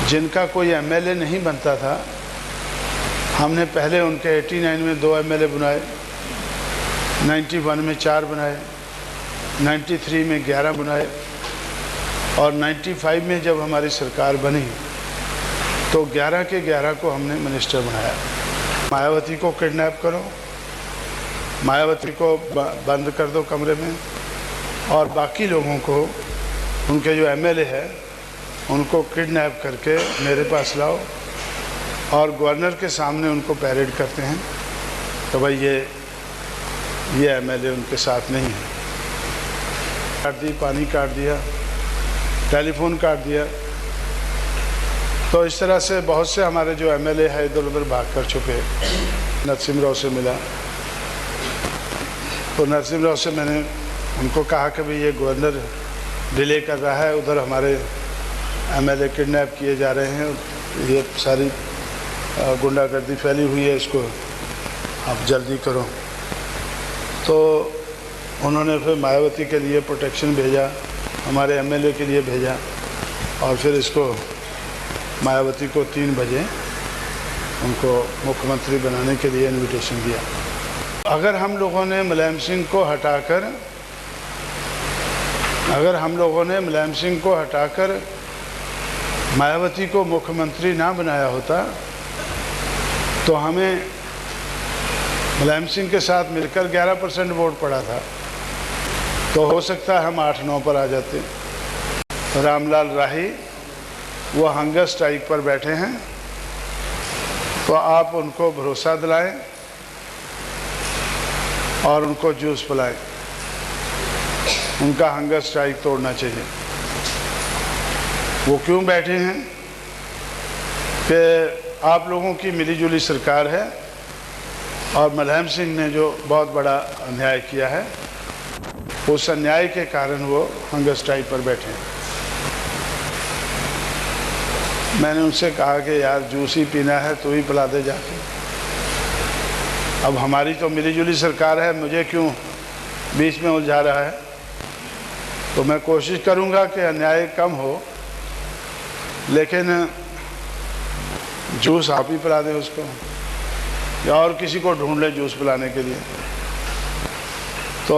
जिनका कोई एमएलए नहीं बनता था, हमने पहले उनके 89 में 2 एमएलए बनाए, 91 में 4 बनाए, 93 में 11 बनाए और 95 में जब हमारी सरकार बनी तो 11 के 11 को हमने मिनिस्टर बनाया। मायावती को किडनैप करो, मायावती को बंद कर दो कमरे में और बाकी लोगों को, उनके जो एमएलए है उनको किडनैप करके मेरे पास लाओ और गवर्नर के सामने उनको पैरेड करते हैं तो भाई ये एमएलए उनके साथ नहीं है। काट दी, पानी काट दिया, टेलीफोन काट दिया। तो इस तरह से बहुत से हमारे जो एमएलए है इधर उधर भाग कर छुपे। नरसिम्हा राव से मिला तो नरसिम्हा राव से मैंने उनको कहा कि भाई ये गवर्नर डिले कर रहा है, उधर हमारे एमएलए किडनैप किए जा रहे हैं, ये सारी गुंडागर्दी फैली हुई है, इसको आप जल्दी करो। तो उन्होंने फिर मायावती के लिए प्रोटेक्शन भेजा, हमारे एमएलए के लिए भेजा और फिर इसको मायावती को 3 बजे उनको मुख्यमंत्री बनाने के लिए इनविटेशन दिया। अगर हम लोगों ने मुलायम सिंह को हटाकर मायावती को मुख्यमंत्री ना बनाया होता तो हमें मुलायम सिंह के साथ मिलकर 11% वोट पड़ा था, तो हो सकता है हम 8-9 पर आ जाते। रामलाल राही वो हंगर स्ट्राइक पर बैठे हैं, तो आप उनको भरोसा दिलाएं और उनको जूस पिलाएं। उनका हंगर स्ट्राइक तोड़ना चाहिए। वो क्यों बैठे हैं कि आप लोगों की मिलीजुली सरकार है और मुलायम सिंह ने जो बहुत बड़ा अन्याय किया है, उस अन्याय के कारण वो हंगर स्ट्राइक पर बैठे हैं। मैंने उनसे कहा कि यार जूस ही पीना है तो ही पिला दे जाके। अब हमारी तो मिलीजुली सरकार है, मुझे क्यों बीच में उलझा रहा है। तो मैं कोशिश करूंगा कि अन्याय कम हो, लेकिन जूस आप ही पिला दें उसको या और किसी को ढूंढ ले जूस पिलाने के लिए। तो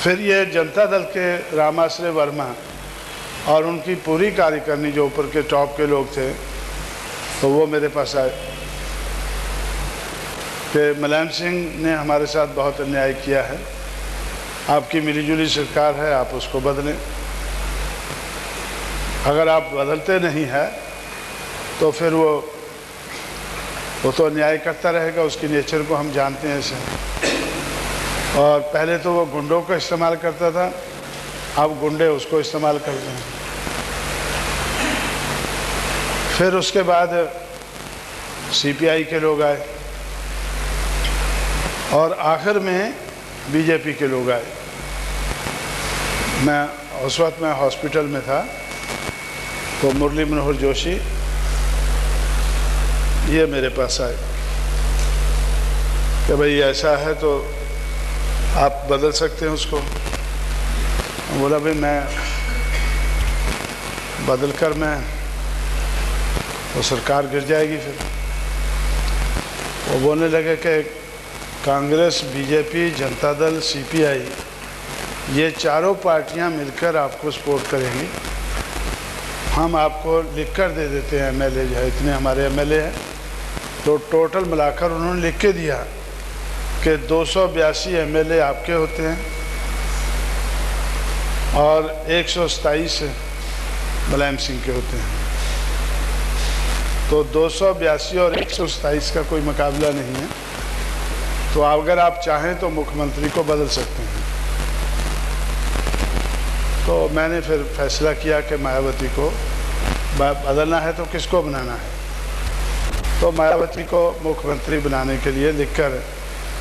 फिर ये जनता दल के रामाश्रय वर्मा और उनकी पूरी कार्यकारिणी जो ऊपर के टॉप के लोग थे, तो वो मेरे पास आए कि मुलायम सिंह ने हमारे साथ बहुत अन्याय किया है, आपकी मिलीजुली सरकार है, आप उसको बदलें। अगर आप बदलते नहीं हैं तो फिर वो तो अन्याय करता रहेगा, उसकी नेचर को हम जानते हैं इसे। और पहले तो वो गुंडों का इस्तेमाल करता था, अब गुंडे उसको इस्तेमाल करते हैं। फिर उसके बाद सीपीआई के लोग आए और आखिर में बीजेपी के लोग आए। उस वक्त मैं हॉस्पिटल में था, तो मुरली मनोहर जोशी ये मेरे पास आए कि भाई ऐसा है तो आप बदल सकते हैं उसको। बोला भाई मैं बदल कर तो सरकार गिर जाएगी। फिर वो बोलने लगे कि कांग्रेस, बीजेपी, जनता दल, सीपीआई ये चारों पार्टियां मिलकर आपको सपोर्ट करेंगी। हम आपको लिख कर दे देते हैं, एमएलए जो है इतने हमारे एमएलए हैं। तो टोटल मिलाकर उन्होंने लिख के दिया कि 282 एमएलए आपके होते हैं और 127 मुलायम सिंह के होते हैं। तो 282 और 127 का कोई मुकाबला नहीं है। तो अगर आप चाहें तो मुख्यमंत्री को बदल सकते हैं। तो मैंने फिर फैसला किया कि मायावती को बदलना है तो किसको बनाना है। तो मायावती को मुख्यमंत्री बनाने के लिए लिखकर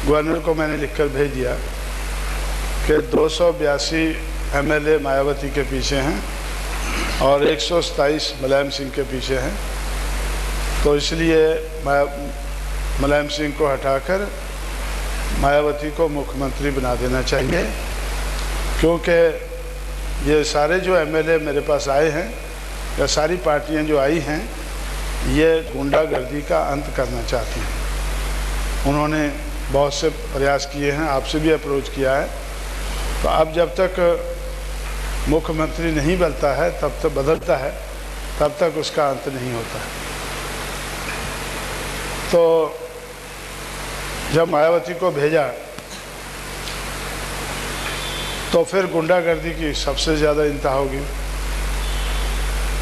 गवर्नर को मैंने लिखकर भेज दिया कि 282 एमएलए मायावती के पीछे हैं और 127 मुलायम सिंह के पीछे हैं। तो इसलिए मुलायम सिंह को हटाकर मायावती को मुख्यमंत्री बना देना चाहिए, क्योंकि ये सारे जो एमएलए मेरे पास आए हैं या सारी पार्टियां जो आई हैं ये गुंडागर्दी का अंत करना चाहती हैं। उन्होंने बहुत से प्रयास किए हैं, आपसे भी अप्रोच किया है। तो अब जब तक मुख्यमंत्री नहीं बनता है बदलता है तब तक उसका अंत नहीं होता है। तो जब मायावती को भेजा तो फिर गुंडागर्दी की सबसे ज़्यादा इंतहा होगी,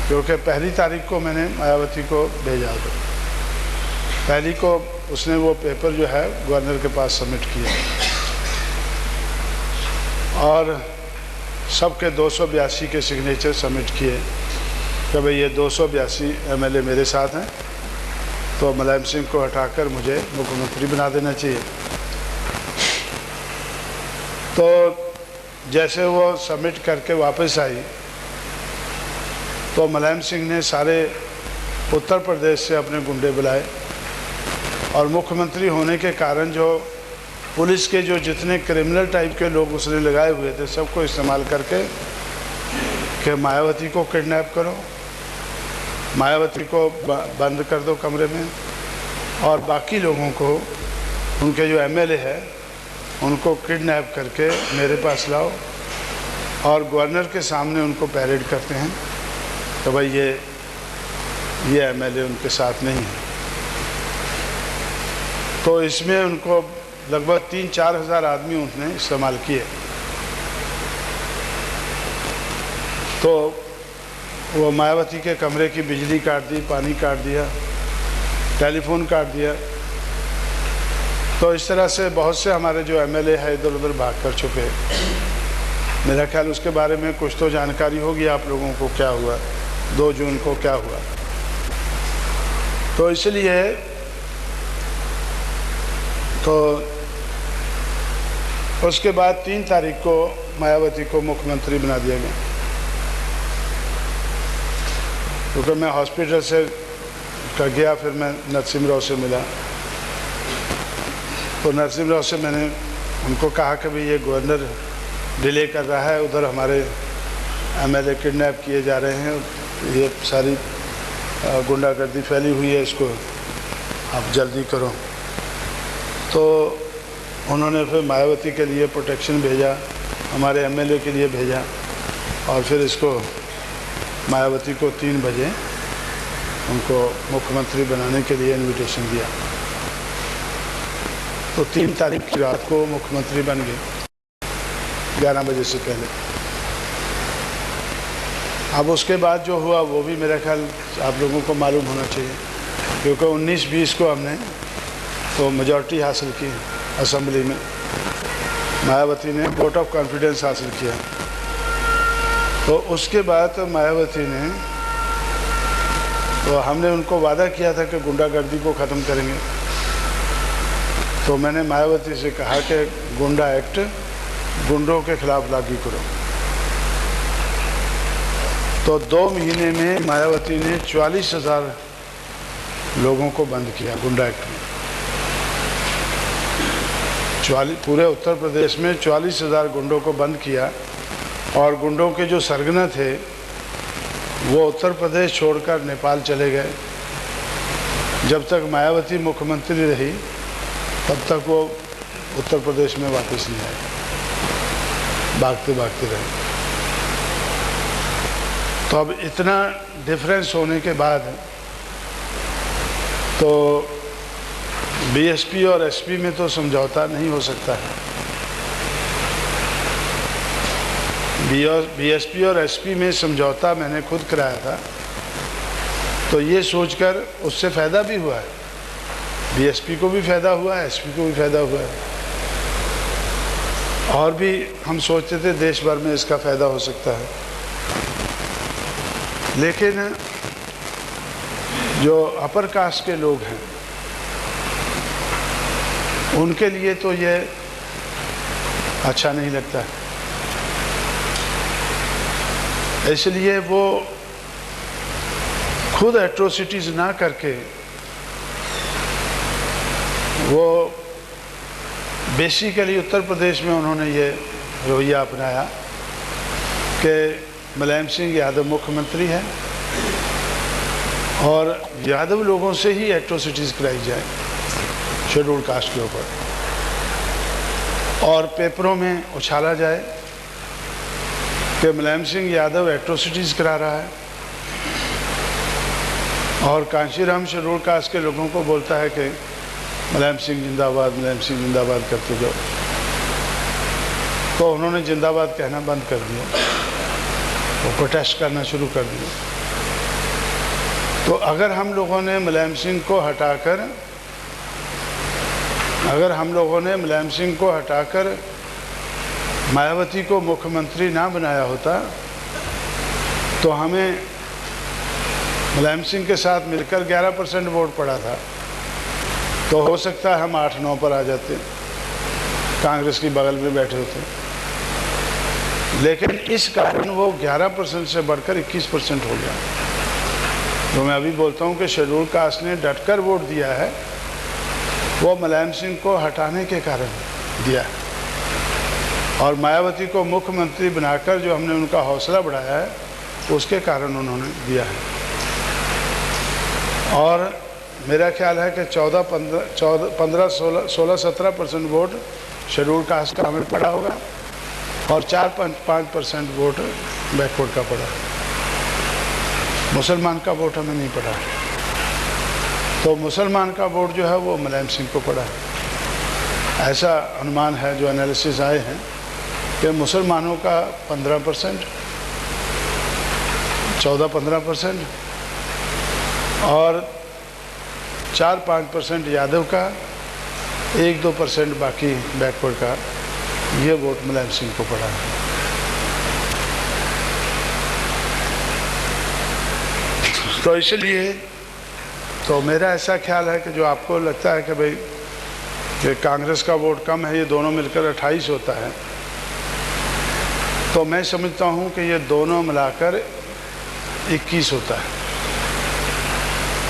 क्योंकि पहली तारीख को मैंने मायावती को भेजा था। पहली को उसने वो पेपर जो है गवर्नर के पास सबमिट किया और सबके 282 के सिग्नेचर सबमिट किए कि भाई ये 282 एमएलए मेरे साथ हैं, तो मुलायम सिंह को हटाकर मुझे मुख्यमंत्री बना देना चाहिए। तो जैसे वो सबमिट करके वापस आई तो मुलायम सिंह ने सारे उत्तर प्रदेश से अपने गुंडे बुलाए और मुख्यमंत्री होने के कारण जो पुलिस के जो जितने क्रिमिनल टाइप के लोग उसने लगाए हुए थे सबको इस्तेमाल करके कि मायावती को किडनैप करो, मायावती को बंद कर दो कमरे में, और बाकी लोगों को उनके जो एमएलए है उनको किडनैप करके मेरे पास लाओ और गवर्नर के सामने उनको पैरेड करते हैं तो भाई ये एमएलए उनके साथ नहीं है। तो इसमें उनको लगभग 3-4 हज़ार आदमी उन्होंने इस्तेमाल किए। तो वो मायावती के कमरे की बिजली काट दी, पानी काट दिया, टेलीफोन काट दिया। तो इस तरह से बहुत से हमारे जो एमएलए है इधर उधर भाग कर छुपे। मेरा ख्याल उसके बारे में कुछ तो जानकारी होगी आप लोगों को, क्या हुआ 2 जून को क्या हुआ। तो इसलिए तो उसके बाद 3 तारीख को मायावती को मुख्यमंत्री बना दिया गया, क्योंकि मैं हॉस्पिटल से गया, फिर मैं नरसिम्हा से मिला। तो नरसिम्हा से मैंने उनको कहा कि भाई ये गवर्नर डिले कर रहा है, उधर हमारे एमएलए किडनैप किए जा रहे हैं, ये सारी गुंडागर्दी फैली हुई है, इसको आप जल्दी करो। तो उन्होंने फिर मायावती के लिए प्रोटेक्शन भेजा, हमारे एमएलए के लिए भेजा और फिर इसको मायावती को 3 बजे उनको मुख्यमंत्री बनाने के लिए इनविटेशन दिया। तो 3 तारीख की रात को मुख्यमंत्री बन गए 11 बजे से पहले। अब उसके बाद जो हुआ वो भी मेरा ख्याल आप लोगों को मालूम होना चाहिए, क्योंकि 19-20 को हमने तो मेजॉरिटी हासिल की असेंबली में, मायावती ने वोट ऑफ कॉन्फिडेंस हासिल किया। तो उसके बाद मायावती ने, तो हमने उनको वादा किया था कि गुंडागर्दी को ख़त्म करेंगे। तो मैंने मायावती से कहा कि गुंडा एक्ट गुंडों के खिलाफ लागू करो। तो 2 महीने में मायावती ने 44,000 लोगों को बंद किया गुंडा एक्ट में। पूरे उत्तर प्रदेश में 44,000 गुंडों को बंद किया और गुंडों के जो सरगना थे वो उत्तर प्रदेश छोड़कर नेपाल चले गए। जब तक मायावती मुख्यमंत्री रही तब तक वो उत्तर प्रदेश में वापस नहीं आए, भागते भागते रहे। तो अब इतना डिफरेंस होने के बाद तो बीएसपी और एसपी में तो समझौता नहीं हो सकता है। बीएसपी और एसपी में समझौता मैंने खुद कराया था, तो ये सोचकर उससे फ़ायदा भी हुआ है, बीएसपी को भी फ़ायदा हुआ है, एसपी को भी फ़ायदा हुआ है, और भी हम सोचते थे देश भर में इसका फ़ायदा हो सकता है। लेकिन जो अपर कास्ट के लोग हैं उनके लिए तो ये अच्छा नहीं लगता है, इसलिए वो खुद एट्रोसिटीज़ ना करके वो बेसिकली उत्तर प्रदेश में उन्होंने ये रवैया अपनाया कि मुलायम सिंह यादव मुख्यमंत्री है और यादव लोगों से ही एट्रोसिटीज़ कराई जाए शेड्यूल कास्ट के ऊपर, और पेपरों में उछाला जाए कि मुलायम सिंह यादव एट्रोसिटीज़ करा रहा है, और कांशीराम शेड्यूल कास्ट के लोगों को बोलता है कि मुलायम सिंह जिंदाबाद, मुलायम सिंह जिंदाबाद करते जाओ। तो उन्होंने जिंदाबाद कहना बंद कर दिया, वो प्रोटेस्ट करना शुरू कर दिया। तो अगर हम लोगों ने मुलायम सिंह को हटाकर मायावती को मुख्यमंत्री ना बनाया होता तो हमें मुलायम सिंह के साथ मिलकर 11% वोट पड़ा था, तो हो सकता है हम 8-9 पर आ जाते, कांग्रेस की बगल में बैठे होते। लेकिन इस कारण वो 11% से बढ़कर 21% हो गया। तो मैं अभी बोलता हूँ कि शेड्यूल कास्ट ने डटकर वोट दिया है, वो मुलायम सिंह को हटाने के कारण दिया है, और मायावती को मुख्यमंत्री बनाकर जो हमने उनका हौसला बढ़ाया है उसके कारण उन्होंने दिया है। और मेरा ख्याल है कि 16-17% वोट शेड्यूल कास्ट का हमें पड़ा होगा, और 4-5% वोट बैकवर्ड का पड़ा। मुसलमान का वोट हमें नहीं पड़ा, तो मुसलमान का वोट जो है वो मुलायम सिंह को पड़ा है। ऐसा अनुमान है, जो एनालिसिस आए हैं, कि मुसलमानों का 15%, 14-15%, और 4-5% यादव का, 1-2% बाकी बैकवर्ड का, ये वोट मुलायम सिंह को पड़ा है। तो इसलिए तो मेरा ऐसा ख्याल है कि जो आपको लगता है कि भाई कि कांग्रेस का वोट कम है, ये दोनों मिलकर 28 होता है, तो मैं समझता हूँ कि ये दोनों मिलाकर 21 होता है।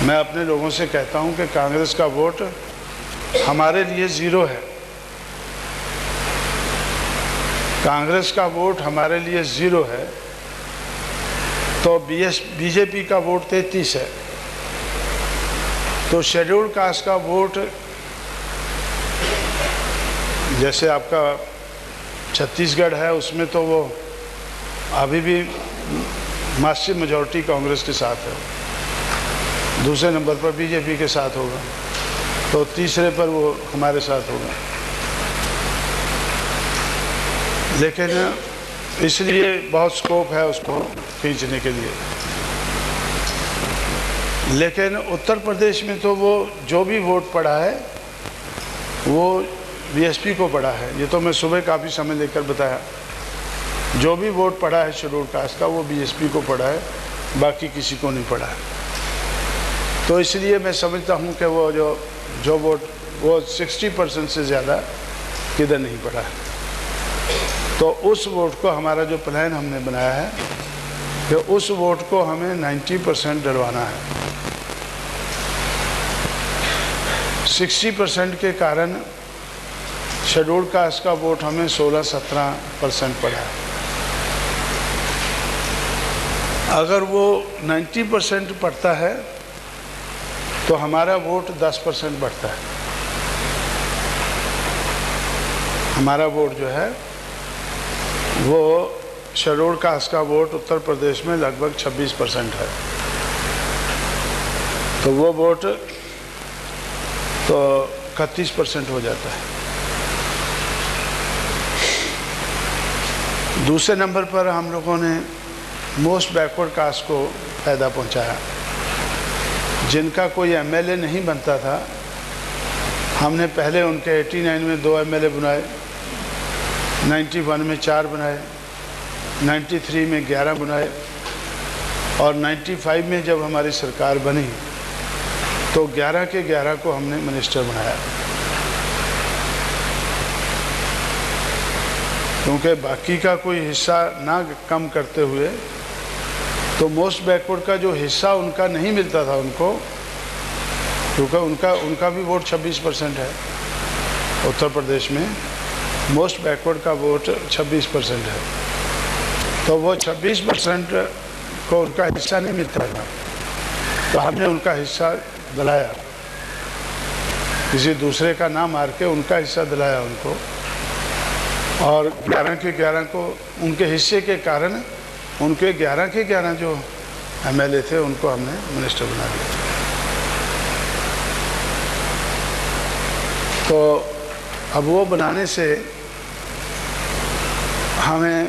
मैं अपने लोगों से कहता हूँ कि कांग्रेस का वोट हमारे लिए 0 है, कांग्रेस का वोट हमारे लिए 0 है, तो बीजेपी का वोट 33 है। तो शेड्यूल कास्ट का वोट, जैसे आपका छत्तीसगढ़ है, उसमें तो वो अभी भी मासिव मेजॉरिटी कांग्रेस के साथ है, दूसरे नंबर पर बीजेपी के साथ होगा, तो तीसरे पर वो हमारे साथ होगा। लेकिन इसलिए बहुत स्कोप है उसको खींचने के लिए। लेकिन उत्तर प्रदेश में तो वो जो भी वोट पड़ा है वो बीएसपी को पड़ा है। ये तो मैं सुबह काफ़ी समय लेकर बताया, जो भी वोट पड़ा है शेड्यूल कास्ट का वो बीएसपी को पड़ा है, बाकी किसी को नहीं पड़ा है। तो इसलिए मैं समझता हूँ कि वो जो वोट वो 60% से ज़्यादा किधर नहीं पड़ा है। तो उस वोट को, हमारा जो प्लान हमने बनाया है कि उस वोट को हमें 90% डलवाना है। 60% के कारण शेड्यूल कास्ट का वोट हमें 16-17% पड़ा है। अगर वो 90% पड़ता है तो हमारा वोट 10% बढ़ता है। हमारा वोट जो है वो शेड्यूल कास्ट का वोट उत्तर प्रदेश में लगभग 26% है। तो वो वोट तो 31% हो जाता है। दूसरे नंबर पर हम लोगों ने मोस्ट बैकवर्ड कास्ट को फ़ायदा पहुंचाया। जिनका कोई एमएलए नहीं बनता था, हमने पहले उनके 89 में 2 एमएलए बनाए, 91 में 4 बनाए, 93 में 11 बनाए, और 95 में जब हमारी सरकार बनी तो 11 के 11 को हमने मिनिस्टर बनाया। क्योंकि बाकी का कोई हिस्सा ना कम करते हुए, तो मोस्ट बैकवर्ड का जो हिस्सा उनका नहीं मिलता था उनको, क्योंकि उनका भी वोट 26% है उत्तर प्रदेश में, मोस्ट बैकवर्ड का वोट 26% है। तो वो 26% को उनका हिस्सा नहीं मिलता था। तो हमने उनका हिस्सा दिलाया, किसी दूसरे का नाम मार के उनका हिस्सा दिलाया उनको, और 11 के 11 को उनके हिस्से के कारण उनके 11 के 11 जो MLA थे उनको हमने मिनिस्टर बना दिया। तो अब वो बनाने से हमें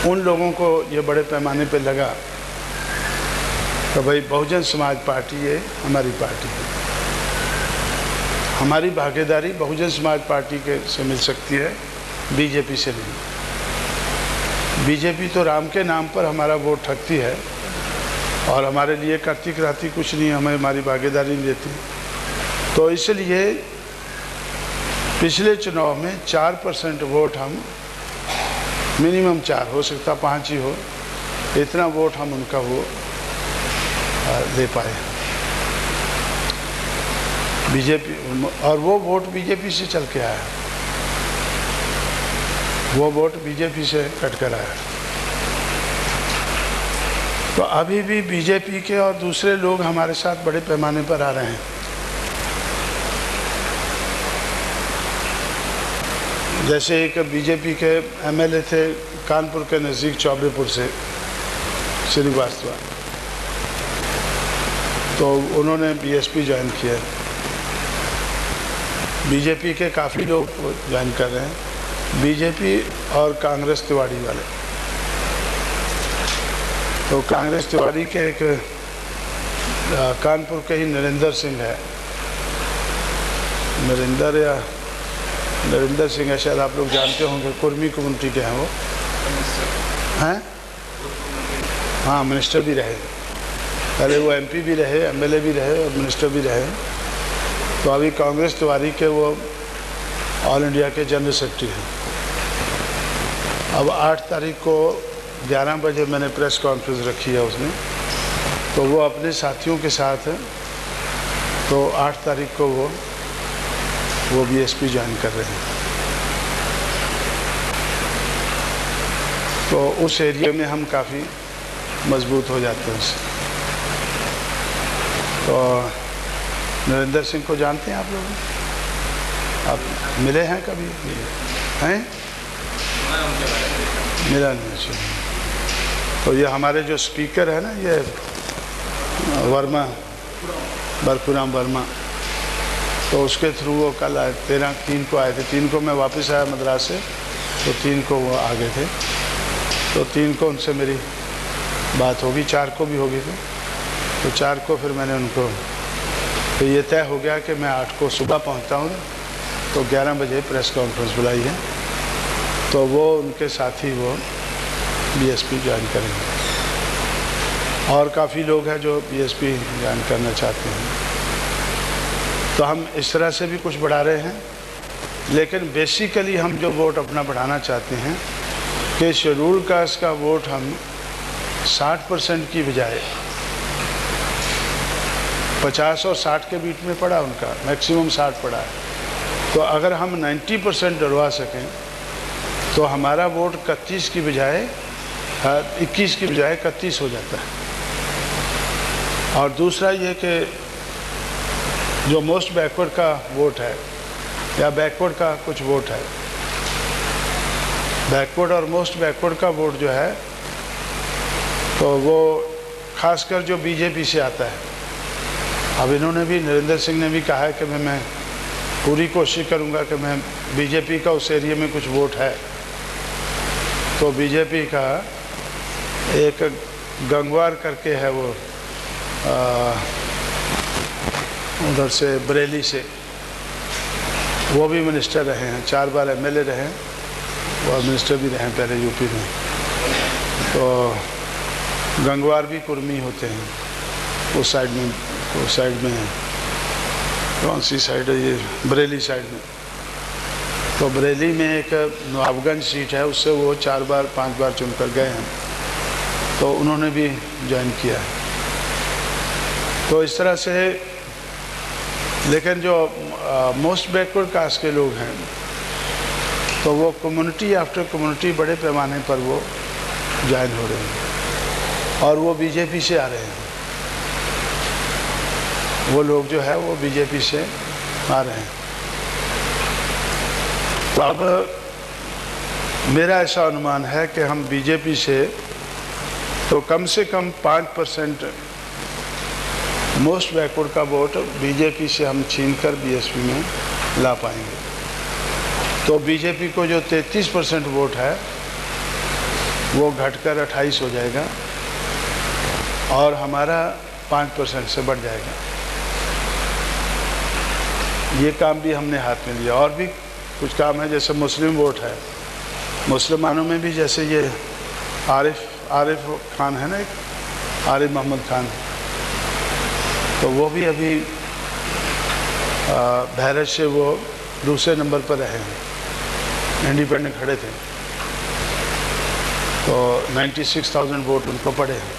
उन लोगों को ये बड़े पैमाने पे लगा कि भाई बहुजन समाज पार्टी ये हमारी पार्टी है, हमारी भागीदारी बहुजन समाज पार्टी के से मिल सकती है, बीजेपी से नहीं। बीजेपी तो राम के नाम पर हमारा वोट ठगती है और हमारे लिए करती कराती कुछ नहीं, हमें हमारी भागीदारी नहीं देती। तो इसलिए पिछले चुनाव में 4% वोट हम, मिनिमम 4 हो सकता 5 ही हो, इतना वोट हम उनका वो ले पाए बीजेपी, और वो वोट बीजेपी से चल के आया, वो वोट बीजेपी से कट कर आया। तो अभी भी बीजेपी के और दूसरे लोग हमारे साथ बड़े पैमाने पर आ रहे हैं। जैसे एक बीजेपी के MLA थे कानपुर के नज़दीक चौबेपुर से, श्रीवास्तव, तो उन्होंने BSP ज्वाइन किया। बीजेपी के काफ़ी लोग ज्वाइन कर रहे हैं, बीजेपी और कांग्रेस तिवाड़ी वाले। तो कांग्रेस तिवाड़ी के एक कानपुर के ही नरेंद्र सिंह है, नरेंद्र सिंह है, शायद आप लोग जानते होंगे, कुर्मी कम्युनिटी के हैं वो, हैं? हाँ, मिनिस्टर भी रहे, पहले वो MP भी रहे, MLA भी रहे और मिनिस्टर भी रहे। तो अभी कांग्रेस तिवारी के वो ऑल इंडिया के जनरल सेक्रेटरी हैं। अब 8 तारीख को 11 बजे मैंने प्रेस कॉन्फ्रेंस रखी है उसमें, तो वो अपने साथियों के साथ हैं, तो 8 तारीख को वो BSP ज्वाइन कर रहे हैं। तो उस एरिया में हम काफ़ी मजबूत हो जाते हैं उससे। तो नरेंद्र सिंह को जानते हैं आप लोग? आप मिले हैं कभी? हैं? मिला नहीं। तो ये हमारे जो स्पीकर है ना, ये वर्मा, बरखुराम वर्मा, तो उसके थ्रू वो कल आए, 3 को आए थे। 3 को मैं वापस आया मद्रास से, तो 3 को वो आ गए थे। तो 3 को उनसे मेरी बात होगी, 4 को भी होगी थी। तो 4 को फिर मैंने उनको, तो ये तय हो गया कि मैं 8 को सुबह पहुंचता हूँ, तो 11 बजे प्रेस कॉन्फ्रेंस बुलाई है। तो वो उनके साथी वो BSP ज्वाइन करेंगे, और काफ़ी लोग हैं जो BSP ज्वाइन करना चाहते हैं। तो हम इस तरह से भी कुछ बढ़ा रहे हैं, लेकिन बेसिकली हम जो वोट अपना बढ़ाना चाहते हैं कि शेड्यूल कास्ट का वोट हम 60% की बजाय 50 और 60 के बीच में पड़ा, उनका मैक्सिमम 60 पड़ा है। तो अगर हम 90% डलवा सकें तो हमारा वोट 21 की बजाय 31 हो जाता है। और दूसरा ये कि जो मोस्ट बैकवर्ड का वोट है या बैकवर्ड का कुछ वोट है, बैकवर्ड और मोस्ट बैकवर्ड का वोट जो है, तो वो खासकर जो BJP से आता है। अब इन्होंने भी, नरेंद्र सिंह ने भी कहा है कि मैं पूरी कोशिश करूंगा कि मैं BJP का उस एरिया में कुछ वोट है, तो BJP का एक गंगवार करके है, वो उधर से बरेली से, वो भी मिनिस्टर रहे हैं, 4 बार MLA रहे हैं, वो मिनिस्टर भी रहे हैं पहले UP में। तो गंगवार भी कुर्मी होते हैं उस साइड में, कौन सी साइड है ये, बरेली साइड में। तो बरेली में एक नवाबगंज सीट है, उससे वो 4 बार 5 बार चुनकर गए हैं, तो उन्होंने भी ज्वाइन किया है। तो इस तरह से, लेकिन जो मोस्ट बैकवर्ड कास्ट के लोग हैं, तो वो कम्युनिटी आफ्टर कम्युनिटी बड़े पैमाने पर वो ज्वाइन हो रहे हैं, और वो BJP से आ रहे हैं। वो लोग जो है वो बीजेपी से आ रहे हैं। तो अब मेरा ऐसा अनुमान है कि हम बीजेपी से तो कम से कम 5% मोस्ट बैकवर्ड का वोट बीजेपी से हम छीनकर बीएसपी में ला पाएंगे। तो बीजेपी को जो 33% वोट है वो घटकर 28 हो जाएगा और हमारा 5% से बढ़ जाएगा। ये काम भी हमने हाथ में लिया। और भी कुछ काम है, जैसे मुस्लिम वोट है, मुसलमानों में भी जैसे ये आरिफ खान है ना, एक आरिफ मोहम्मद खान, तो वो भी अभी बहरत से वो दूसरे नंबर पर रहे हैं, इंडिपेंडेंट खड़े थे, तो 96,000 वोट उनको पड़े हैं।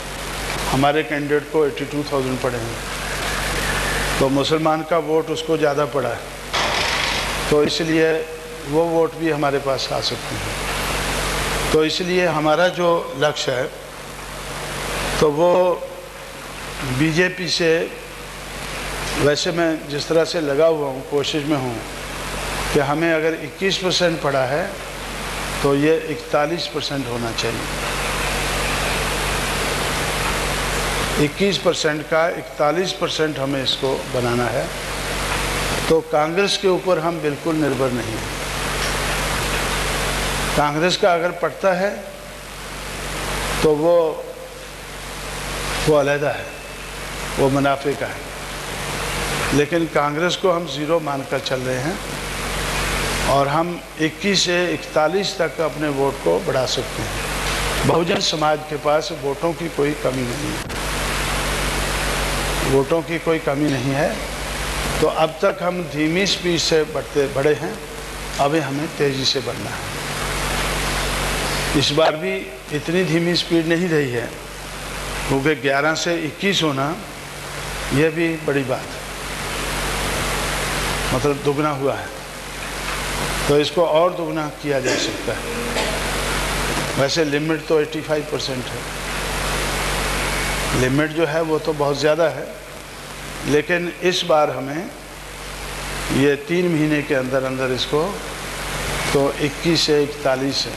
हमारे कैंडिडेट को 82,000 पड़े हैं, तो मुसलमान का वोट उसको ज़्यादा पड़ा है, तो इसलिए वो वोट भी हमारे पास आ सकते हैं। तो इसलिए हमारा जो लक्ष्य है तो वो बीजेपी से, वैसे मैं जिस तरह से लगा हुआ हूँ, कोशिश में हूँ कि हमें अगर 21% पड़ा है तो ये 41% होना चाहिए। 21% का 41% हमें इसको बनाना है। तो कांग्रेस के ऊपर हम बिल्कुल निर्भर नहीं हैं। कांग्रेस का अगर पड़ता है तो वो अलहदा है, वो मुनाफे का है, लेकिन कांग्रेस को हम ज़ीरो मानकर चल रहे हैं और हम 21 से 41 तक अपने वोट को बढ़ा सकते हैं। बहुजन समाज के पास वोटों की कोई कमी नहीं है, वोटों की कोई कमी नहीं है। तो अब तक हम धीमी स्पीड से बढ़े हैं, अभी हमें तेज़ी से बढ़ना है। इस बार भी इतनी धीमी स्पीड नहीं रही है, क्योंकि 11 से 21 होना यह भी बड़ी बात है, मतलब दुगना हुआ है, तो इसको और दुगना किया जा सकता है। वैसे लिमिट तो 85% है, लिमिट जो है वो तो बहुत ज़्यादा है, लेकिन इस बार हमें ये 3 महीने के अंदर अंदर इसको तो 21 से 41 है,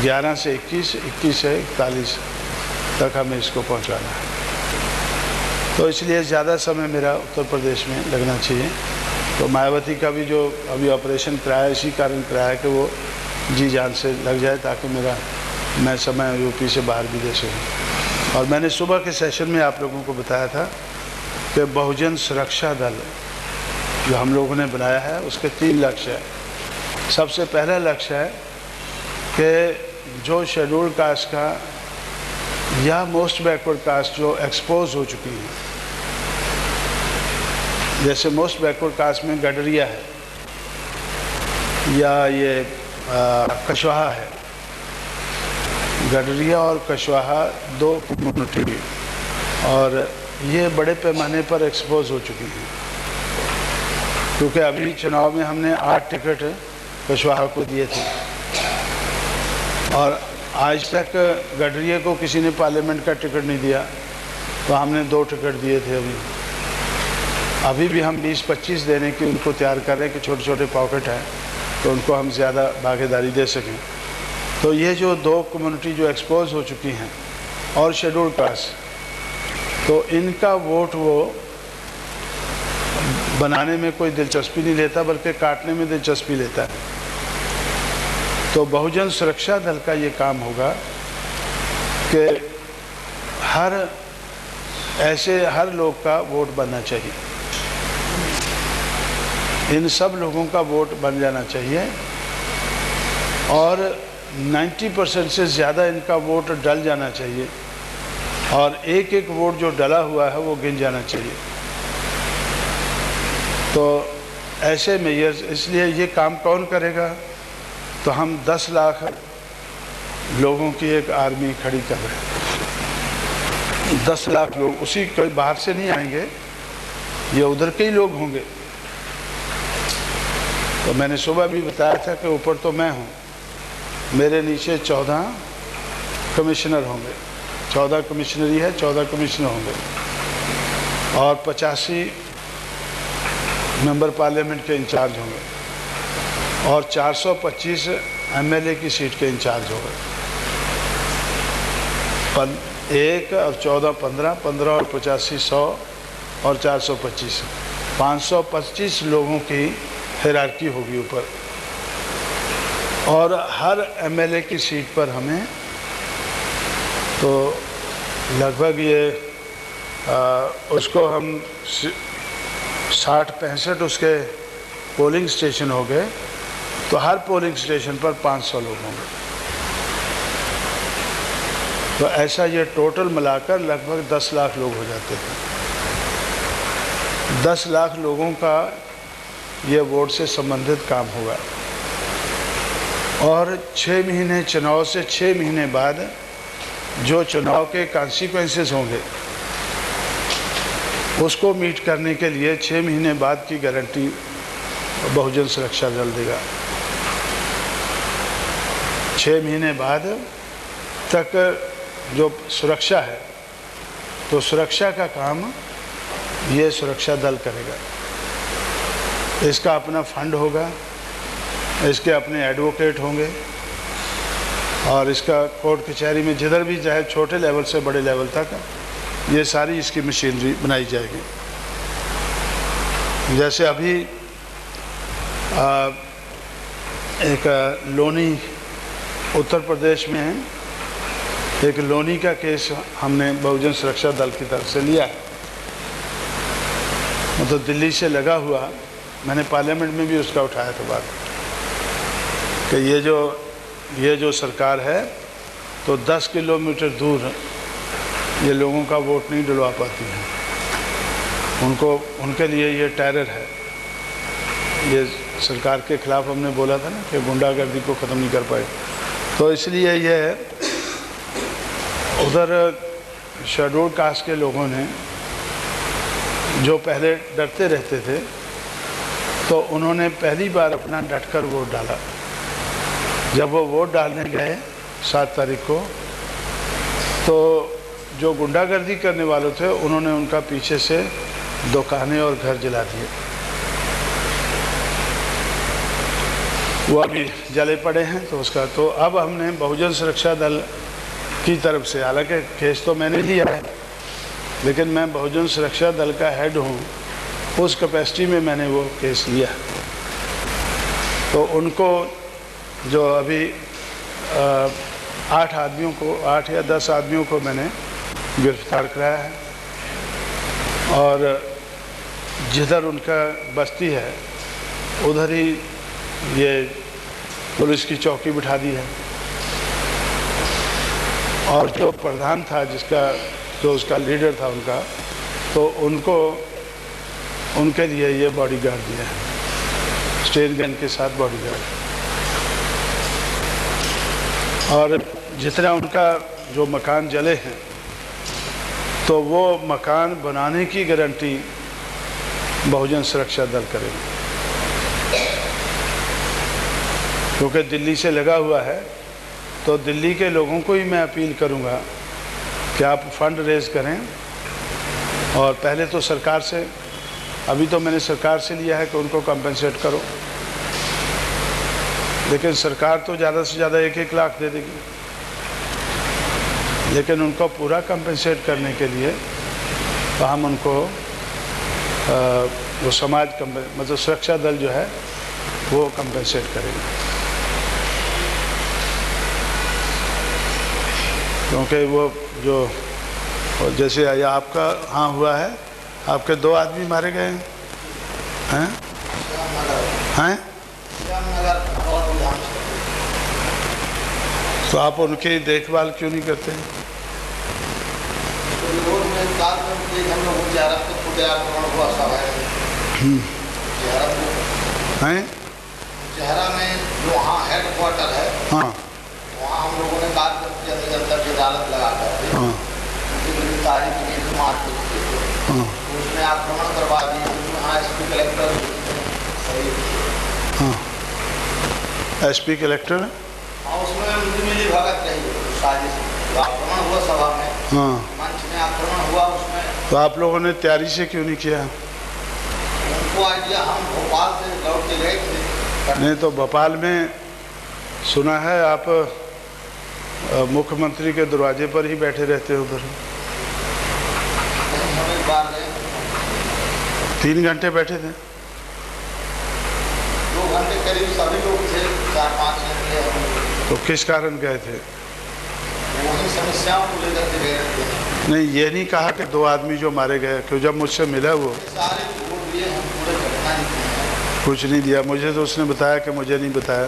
11 से 21, 21 से 41 तक हमें इसको पहुंचाना है। तो इसलिए ज़्यादा समय मेरा उत्तर प्रदेश में लगना चाहिए। तो मायावती का भी जो अभी ऑपरेशन कराया, इसी कारण कराया कि वो जी जान से लग जाए, ताकि मैं समय यूपी से बाहर भी दे सकूँ। और मैंने सुबह के सेशन में आप लोगों को बताया था कि बहुजन सुरक्षा दल जो हम लोगों ने बनाया है, उसके 3 लक्ष्य है। सबसे पहला लक्ष्य है कि जो शेड्यूल कास्ट का या मोस्ट बैकवर्ड कास्ट जो एक्सपोज हो चुकी हैं, जैसे मोस्ट बैकवर्ड कास्ट में गडरिया है या ये कशवाहा है, गडरिया और कशवाहा 2 कम्युनिटी और ये बड़े पैमाने पर एक्सपोज हो चुकी हैं, क्योंकि अभी चुनाव में हमने 8 टिकट कशवाहा को दिए थे और आज तक गडरिया को किसी ने पार्लियामेंट का टिकट नहीं दिया, तो हमने 2 टिकट दिए थे। अभी भी हम 20-25 देने की उनको तैयार कर रहे हैं कि छोटे छोटे पॉकेट हैं तो उनको हम ज़्यादा भागीदारी दे सकें। तो ये जो 2 कम्युनिटी जो एक्सपोज हो चुकी हैं और शेड्यूल कास्ट, तो इनका वोट वो बनाने में कोई दिलचस्पी नहीं लेता, बल्कि काटने में दिलचस्पी लेता है। तो बहुजन सुरक्षा दल का ये काम होगा कि हर लोग का वोट बनना चाहिए, इन सब लोगों का वोट बन जाना चाहिए और 90% से ज़्यादा इनका वोट डल जाना चाहिए और एक एक वोट जो डला हुआ है वो गिन जाना चाहिए। तो ऐसे मेयर्स, इसलिए ये काम कौन करेगा, तो हम 10 लाख लोगों की एक आर्मी खड़ी कर रहे हैं। 10 लाख लोग, उसी कोई बाहर से नहीं आएंगे, ये उधर के ही लोग होंगे। तो मैंने सुबह भी बताया था कि ऊपर तो मैं हूँ, मेरे नीचे 14 कमिश्नर होंगे, 14 कमिश्नरी है, 14 कमिश्नर होंगे। और 85 मेंबर पार्लियामेंट के इंचार्ज होंगे और 425 एमएलए की सीट के इंचार्ज होंगे। 1 और 14 15, 15 और 85 100 और 425 525 लोगों की हायरार्की होगी ऊपर। और हर एमएलए की सीट पर हमें तो लगभग ये उसको हम 60-65 उसके पोलिंग स्टेशन हो गए, तो हर पोलिंग स्टेशन पर 500 लोग होंगे। तो ऐसा ये टोटल मिलाकर लगभग 10 लाख लोग हो जाते हैं। 10 लाख लोगों का ये वोट से संबंधित काम होगा। और 6 महीने चुनाव से 6 महीने बाद जो चुनाव के कॉन्सिक्वेंसेस होंगे उसको मीट करने के लिए 6 महीने बाद की गारंटी बहुजन सुरक्षा दल देगा। 6 महीने बाद तक जो सुरक्षा है, तो सुरक्षा का काम ये सुरक्षा दल करेगा। इसका अपना फंड होगा, इसके अपने एडवोकेट होंगे और इसका कोर्ट कचहरी में जिधर भी चाहे छोटे लेवल से बड़े लेवल तक ये सारी इसकी मशीनरी बनाई जाएगी। जैसे अभी एक लोनी उत्तर प्रदेश में है, एक लोनी का केस हमने बहुजन सुरक्षा दल की तरफ से लिया है। मतलब दिल्ली से लगा हुआ, मैंने पार्लियामेंट में भी उसका उठाया था बात कि ये जो सरकार है तो 10 किलोमीटर दूर ये लोगों का वोट नहीं डलवा पाती है। उनके लिए ये टेरर है। ये सरकार के खिलाफ हमने बोला था ना कि गुंडागर्दी को ख़त्म नहीं कर पाए, तो इसलिए ये उधर शेड्यूल कास्ट के लोगों ने जो पहले डरते रहते थे, तो उन्होंने पहली बार अपना डटकर वोट डाला। जब वो वोट डालने गए 7 तारीख को, तो जो गुंडागर्दी करने वाले थे उन्होंने उनका पीछे से दुकानें और घर जला दिए। वो अभी जले पड़े हैं। तो उसका तो अब हमने बहुजन सुरक्षा दल की तरफ से, हालांकि केस तो मैंने लिया है, लेकिन मैं बहुजन सुरक्षा दल का हेड हूँ, उस कैपेसिटी में मैंने वो केस लिया। तो उनको जो अभी 8 आदमियों को, 8 या 10 आदमियों को मैंने गिरफ्तार कराया है और जिधर उनका बस्ती है उधर ही ये पुलिस की चौकी बिठा दी है। और जो प्रधान था, जो उसका लीडर था उनका, तो उनके लिए ये बॉडीगार्ड दिया है, स्टेन गन के साथ बॉडीगार्ड। और जितना उनका जो मकान जले हैं, तो वो मकान बनाने की गारंटी बहुजन सुरक्षा दल करेगी, क्योंकि दिल्ली से लगा हुआ है। तो दिल्ली के लोगों को ही मैं अपील करूंगा कि आप फंड रेज करें। और पहले तो सरकार से, अभी तो मैंने सरकार से लिया है कि उनको कंपनसेट करो, लेकिन सरकार तो ज़्यादा से ज़्यादा 1-1 लाख दे देगी। लेकिन उनको पूरा कंपनसेट करने के लिए तो हम उनको वो समाज मतलब सुरक्षा दल जो है वो कंपनसेट करेंगे, क्योंकि वो जो जैसे आपका हाँ हुआ है, आपके 2 आदमी मारे गए हैं। हैं? तो आप उनकी देखभाल क्यों नहीं करते हैं? हैं? चेहरा में जो वहाँ हेड क्वार्टर है, हाँ, वहाँ हम लोगों ने जनता की अदालत लगा कर हाँ, हाँ, उसमें आक्रमण करवा दी। वहाँ एसपी कलेक्टर, हाँ, एसपी कलेक्टर, हाँ, उसमें मिली भगत रही साजिश। आक्रमण हुआ सभा में, हाँ, मंच में आक्रमण हुआ, उसमें तो आप लोगों ने तैयारी से क्यों नहीं किया? उनको आइडिया, हम भोपाल से लौट के गए थे। नहीं तो भोपाल में सुना है आप मुख्यमंत्री के दरवाजे पर ही बैठे रहते हो उधर। हम एक बार गए, 3 घंटे बैठे थे। 2 घंटे करीब सभी लोग थे, 4-5 घंटे। तो किस कारण गए थे? वही समस्याओं को लेकर के गए थे। नहीं, ये नहीं कहा कि 2 आदमी जो मारे गए, क्यों जब मुझसे मिला वो सारे रिपोर्ट दिए, हम पूरे घटना नहीं किए। कुछ नहीं दिया मुझे, तो उसने बताया कि मुझे नहीं बताया।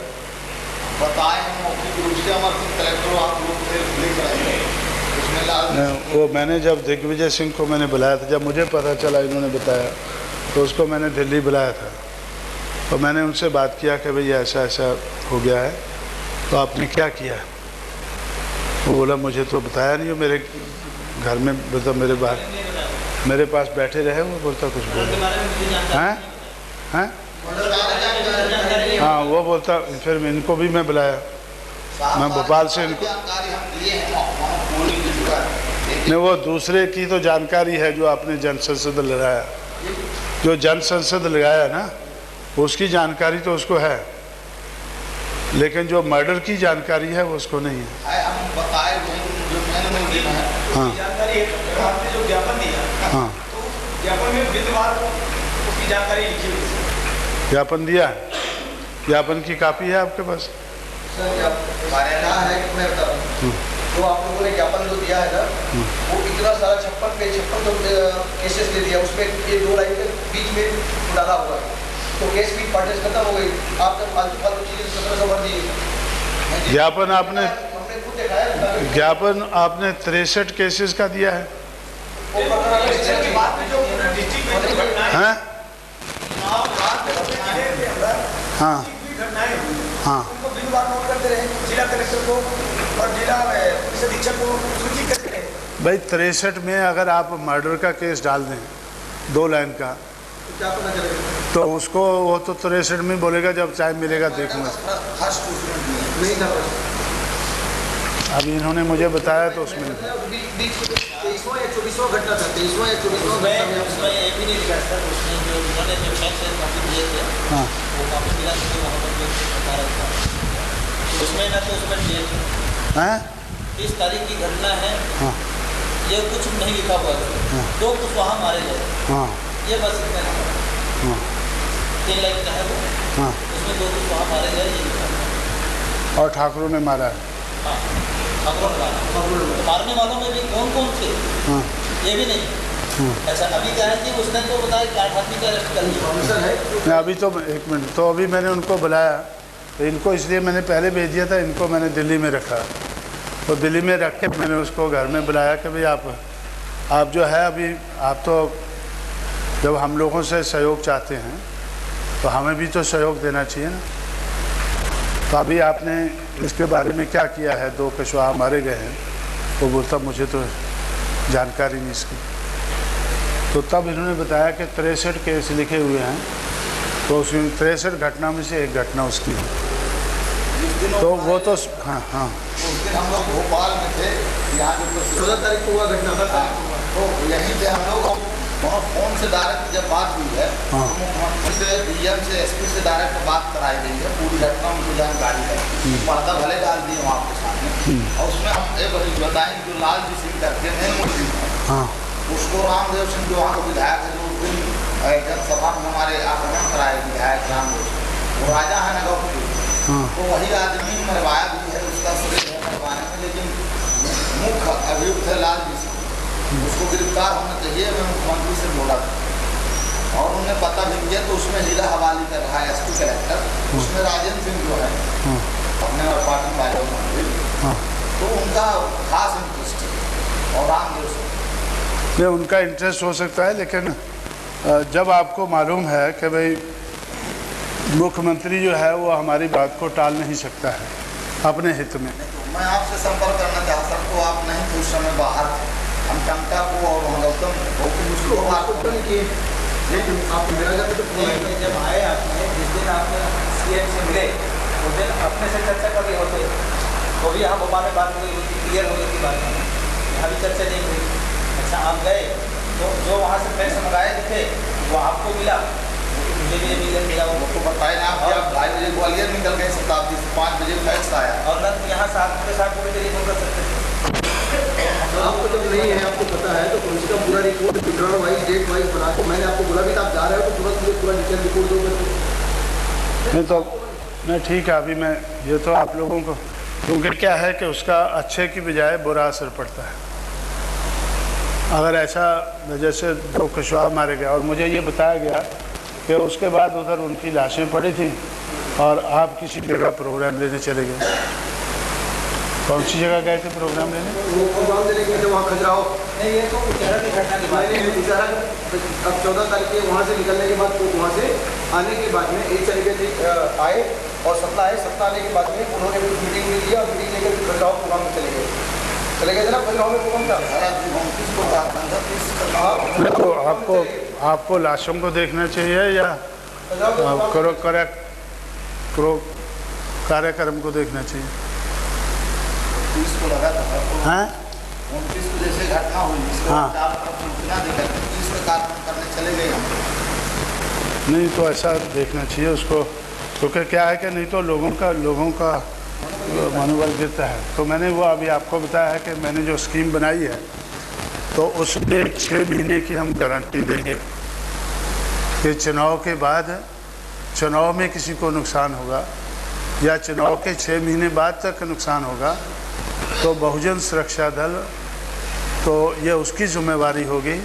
बताए हम मौखिक रूप से, अमर सिंह कलेक्टर आप लोग थे, लिख रहे थे उसमें लाल। वो मैंने जब दिग्विजय सिंह को मैंने बुलाया था, जब मुझे पता चला इन्होंने बताया, तो उसको मैंने दिल्ली बुलाया था। तो मैंने उनसे बात किया कि भाई ऐसा ऐसा हो गया है, तो आपने क्या किया? वो बोला मुझे तो बताया नहीं, मेरे घर में मतलब मेरे पास बैठे रहे। वो बोलता कुछ बोला हैं हैं हाँ, वो बोलता फिर इनको भी मैं बुलाया, मैं भोपाल से इनको। नहीं, वो दूसरे की तो जानकारी है जो आपने जन संसद लगाया, जो जन संसद लगाया ना, उसकी जानकारी तो उसको है, लेकिन जो मर्डर की जानकारी है वो उसको नहीं है। हाँ जानकारी आपने जो ज्ञापन दिया, हाँ, तो ज्ञापन में विधवार उसकी जानकारी लिखी हुई है। ज्ञापन दिया है, ज्ञापन की कॉपी है आपके पास? तो आप लोगों ने ज्ञापन जो दिया है ना, वो इतना सारा 56 जो केसेस दे दिया, उसमें ये 2 लाइन के बीच में डाला हुआ है, तो केस की पार्टीज खत्म हो गई। आप जब फालतू चीजें 1700 भर दिए। ज्ञापन आपने हमने खुद देखा है, ज्ञापन आपने 63 केसेस का दिया है। के बाद में जो डिस्ट्रिक्ट में जो घटनाएं हैं? हाँ घटनाएं हाँ, उनको विधवार नोट करते रहे, जिला कलेक्टर को और जिला पुलिस अधीक्षक को सूचित करते रहे। भाई 63 में अगर आप मर्डर का केस डाल दें 2 लाइन का, तो क्या पता चलेगा? तो उसको वो तो 63 में बोलेगा, जब टाइम मिलेगा देखूंगा। नहीं था अभी इन्होंने मुझे बताया तो उसमें 23वां या 24वां घटना था, 23वां या 24वां घटना। उसमें ये भी नहीं लिखा सर, उसमें जो उन्होंने जो फैक्स कॉपी दिए थे, हाँ वो कॉपी मिला तो वहाँ पर जो बता रहा था उसमें ना, तो उसमें डेट हैं 30 तारीख की घटना है, हाँ ये कुछ नहीं लिखा हुआ है। 2 कुछ वहाँ मारे गए, हाँ ये बस इतना हाँ 3 लाइन का है वो, हाँ, उसमें 2 कुछ वहाँ मारे गए, ये लिखा हुआ है। और ठाकुरों ने मारा है। हाँ, ठाकुरों ने मारा। तो मारने वालों में भी कौन कौन थे हाँ ये भी नहीं। अच्छा, अभी क्या है कि उसने तो बताया कि 8 आदमी का अरेस्ट कर लिया। नहीं, अभी तो 1 मिनट, तो अभी मैंने उनको बुलाया, तो इनको इसलिए मैंने पहले भेज दिया था, इनको मैंने दिल्ली में रखा। तो दिल्ली में रख के मैंने उसको घर में बुलाया कि भाई आप जो है अभी आप तो जब हम लोगों से सहयोग चाहते हैं तो हमें भी तो सहयोग देना चाहिए ना। तो अभी आपने इसके बारे में क्या किया है? 2 पेशवा मारे गए हैं। वो बोलता मुझे तो जानकारी नहीं इसकी। तो तब इन्होंने बताया कि 63 केस लिखे हुए हैं, तो उसमें 63 घटना में से 1 घटना उसकी है। तो वो तो हाँ हाँ, उस दिन हम लोग भोपाल में थे, यहाँ जो 14 तारीख को हुआ घटना था। तो यहीं पे हम लोग वहाँ फोन से डायरेक्ट जब बात हुई है, हाँ। से डीएम से एसपी से डायरेक्ट बात कराई गई है, पूरी घटना उनको जानकारी है। पर्दा भले डाल दिए वहाँ आपके सामने, और उसमें हम एक बताएं जो लाल जी सिंह करके हैं मुस्लिम, हाँ उसको रामदेव सिंह जो वहाँ का विधायक है, जो उस दिन जनसभा में हमारे आक्रमण कराए विधायक रामदेव सिंह, वो राजा है ना गौपुर, हाँ, तो वही आदमी मरवाया भी है, उसका श्रेय है मरवाने में, लेकिन मुख्य अभियुक्त है लाल जी सिंह, उसको गिरफ्तार होना चाहिए। मैं मुख्यमंत्री से बोला था और उन्हें पता भी किया, तो उसमें जिला हवाली कर रहा है एसपी कलेक्टर, उसमें राजेंद्र सिंह जो है अपने और पाटन बाजो मंदिर, तो उनका खास इंटरेस्ट है, और रामदेव सिंह ये उनका इंटरेस्ट हो सकता है, लेकिन जब आपको मालूम है कि भाई मुख्यमंत्री जो है वो हमारी बात को टाल नहीं सकता है अपने हित में। मैं आपसे संपर्क करना चाहता हूँ, तो आप नहीं थे उस समय, बाहर थे, हम टंका को और गौतम उसको बात किए, लेकिन आप मेरा जाते तो जब आए आपने, जिस दिन आप सीएम से मिले, उस दिन अपने से चर्चा कर रहे होते, तो भी यहाँ भोपाल में बात हुई होती, क्लियर हो गई थी बात, यहाँ भी चर्चा नहीं हुई। अच्छा, आप गए तो जो वहाँ से फैक्स मंगाए थे वो आपको मिला, मुझे भी मिला वो तो बताए ना आप, आप 2:30 बजे ग्वालियर निकल गए शताब्दी से, 5 बजे फैक्स आया। और न यहाँ 7 के साथ पूरे टेलीफोन कर सकते थे। आपको जब नहीं है, आपको पता है, तो कम से कम पूरा report withdrawal wise date wise बना के मैंने आपको बोला भी था आप जा रहे हो तो तुरंत मुझे पूरा डिटेल रिपोर्ट दो। नहीं तो नहीं ठीक है, अभी मैं ये तो आप लोगों को, क्योंकि क्या है कि उसका अच्छे की बजाय बुरा असर पड़ता है। अगर ऐसा जैसे 2 कुशवाहा मारे गए और मुझे ये बताया गया कि उसके बाद उधर उनकी लाशें पड़ी थी और आप किसी जगह प्रोग्राम लेने चले गए। कौन सी जगह गए थे प्रोग्राम लेने? वो प्रोग्राम देने के लिए वहाँ खजुराहो नहीं, ये तो उचारा की घटना की बात है। उचारा अब 14 तारीख के वहाँ से निकलने के बाद, तो वहाँ से आने के बाद में एक चले गए आए और 17 आए। 17 आने के बाद में उन्होंने मीटिंग में लिया और मीटिंग लेकर खजुराहो प्रोग्राम में चले गए थे ना। खजुराहो में प्रोग्राम था। तो आपको लाशों को देखना चाहिए या कार्यक्रम को देखना चाहिए? 30 को लगा था, हैं? 29 को जैसे घटना हुई, हाँ। सूचना देकर 30 का कार्यक्रम करने चले गए हम। नहीं तो ऐसा देखना चाहिए उसको, क्योंकि क्या है कि नहीं तो लोगों का मनोबल गिरता है। तो मैंने वो अभी आपको बताया है कि मैंने जो स्कीम बनाई है तो उसमें 6 महीने की हम गारंटी देंगे कि चुनाव के बाद, चुनाव में किसी को नुकसान होगा या चुनाव के 6 महीने बाद तक नुकसान होगा तो बहुजन सुरक्षा दल, तो ये उसकी जिम्मेवारी होगी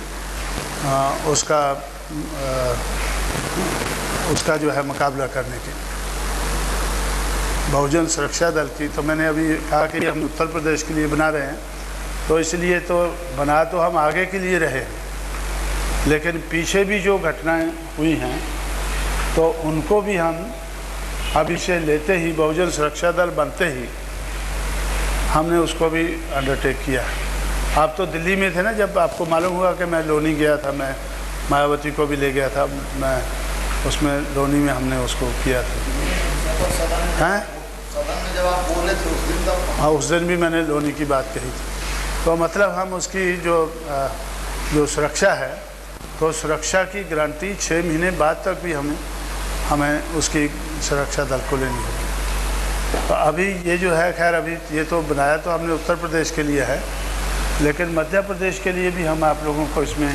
उसका जो है मुकाबला करने की, बहुजन सुरक्षा दल की। तो मैंने अभी कहा कि हम उत्तर प्रदेश के लिए बना रहे हैं, तो इसलिए तो बना तो हम आगे के लिए रहे, लेकिन पीछे भी जो घटनाएं हुई हैं तो उनको भी हम अभी से लेते ही, बहुजन सुरक्षा दल बनते ही हमने उसको भी अंडरटेक किया। आप तो दिल्ली में थे ना जब आपको मालूम हुआ कि मैं लोनी गया था, मैं मायावती को भी ले गया था, मैं उसमें लोनी में हमने उसको किया था। हैं? सदन में जब आप बोले थे उस दिन, तब हाँ, उस दिन भी मैंने लोनी की बात कही थी। तो मतलब हम उसकी जो सुरक्षा है, तो सुरक्षा की गारंटी 6 महीने बाद तक भी हमें उसकी सुरक्षा दल को लेनी होगी। तो अभी ये जो है, खैर अभी ये तो बनाया तो हमने उत्तर प्रदेश के लिए है, लेकिन मध्य प्रदेश के लिए भी हम आप लोगों को इसमें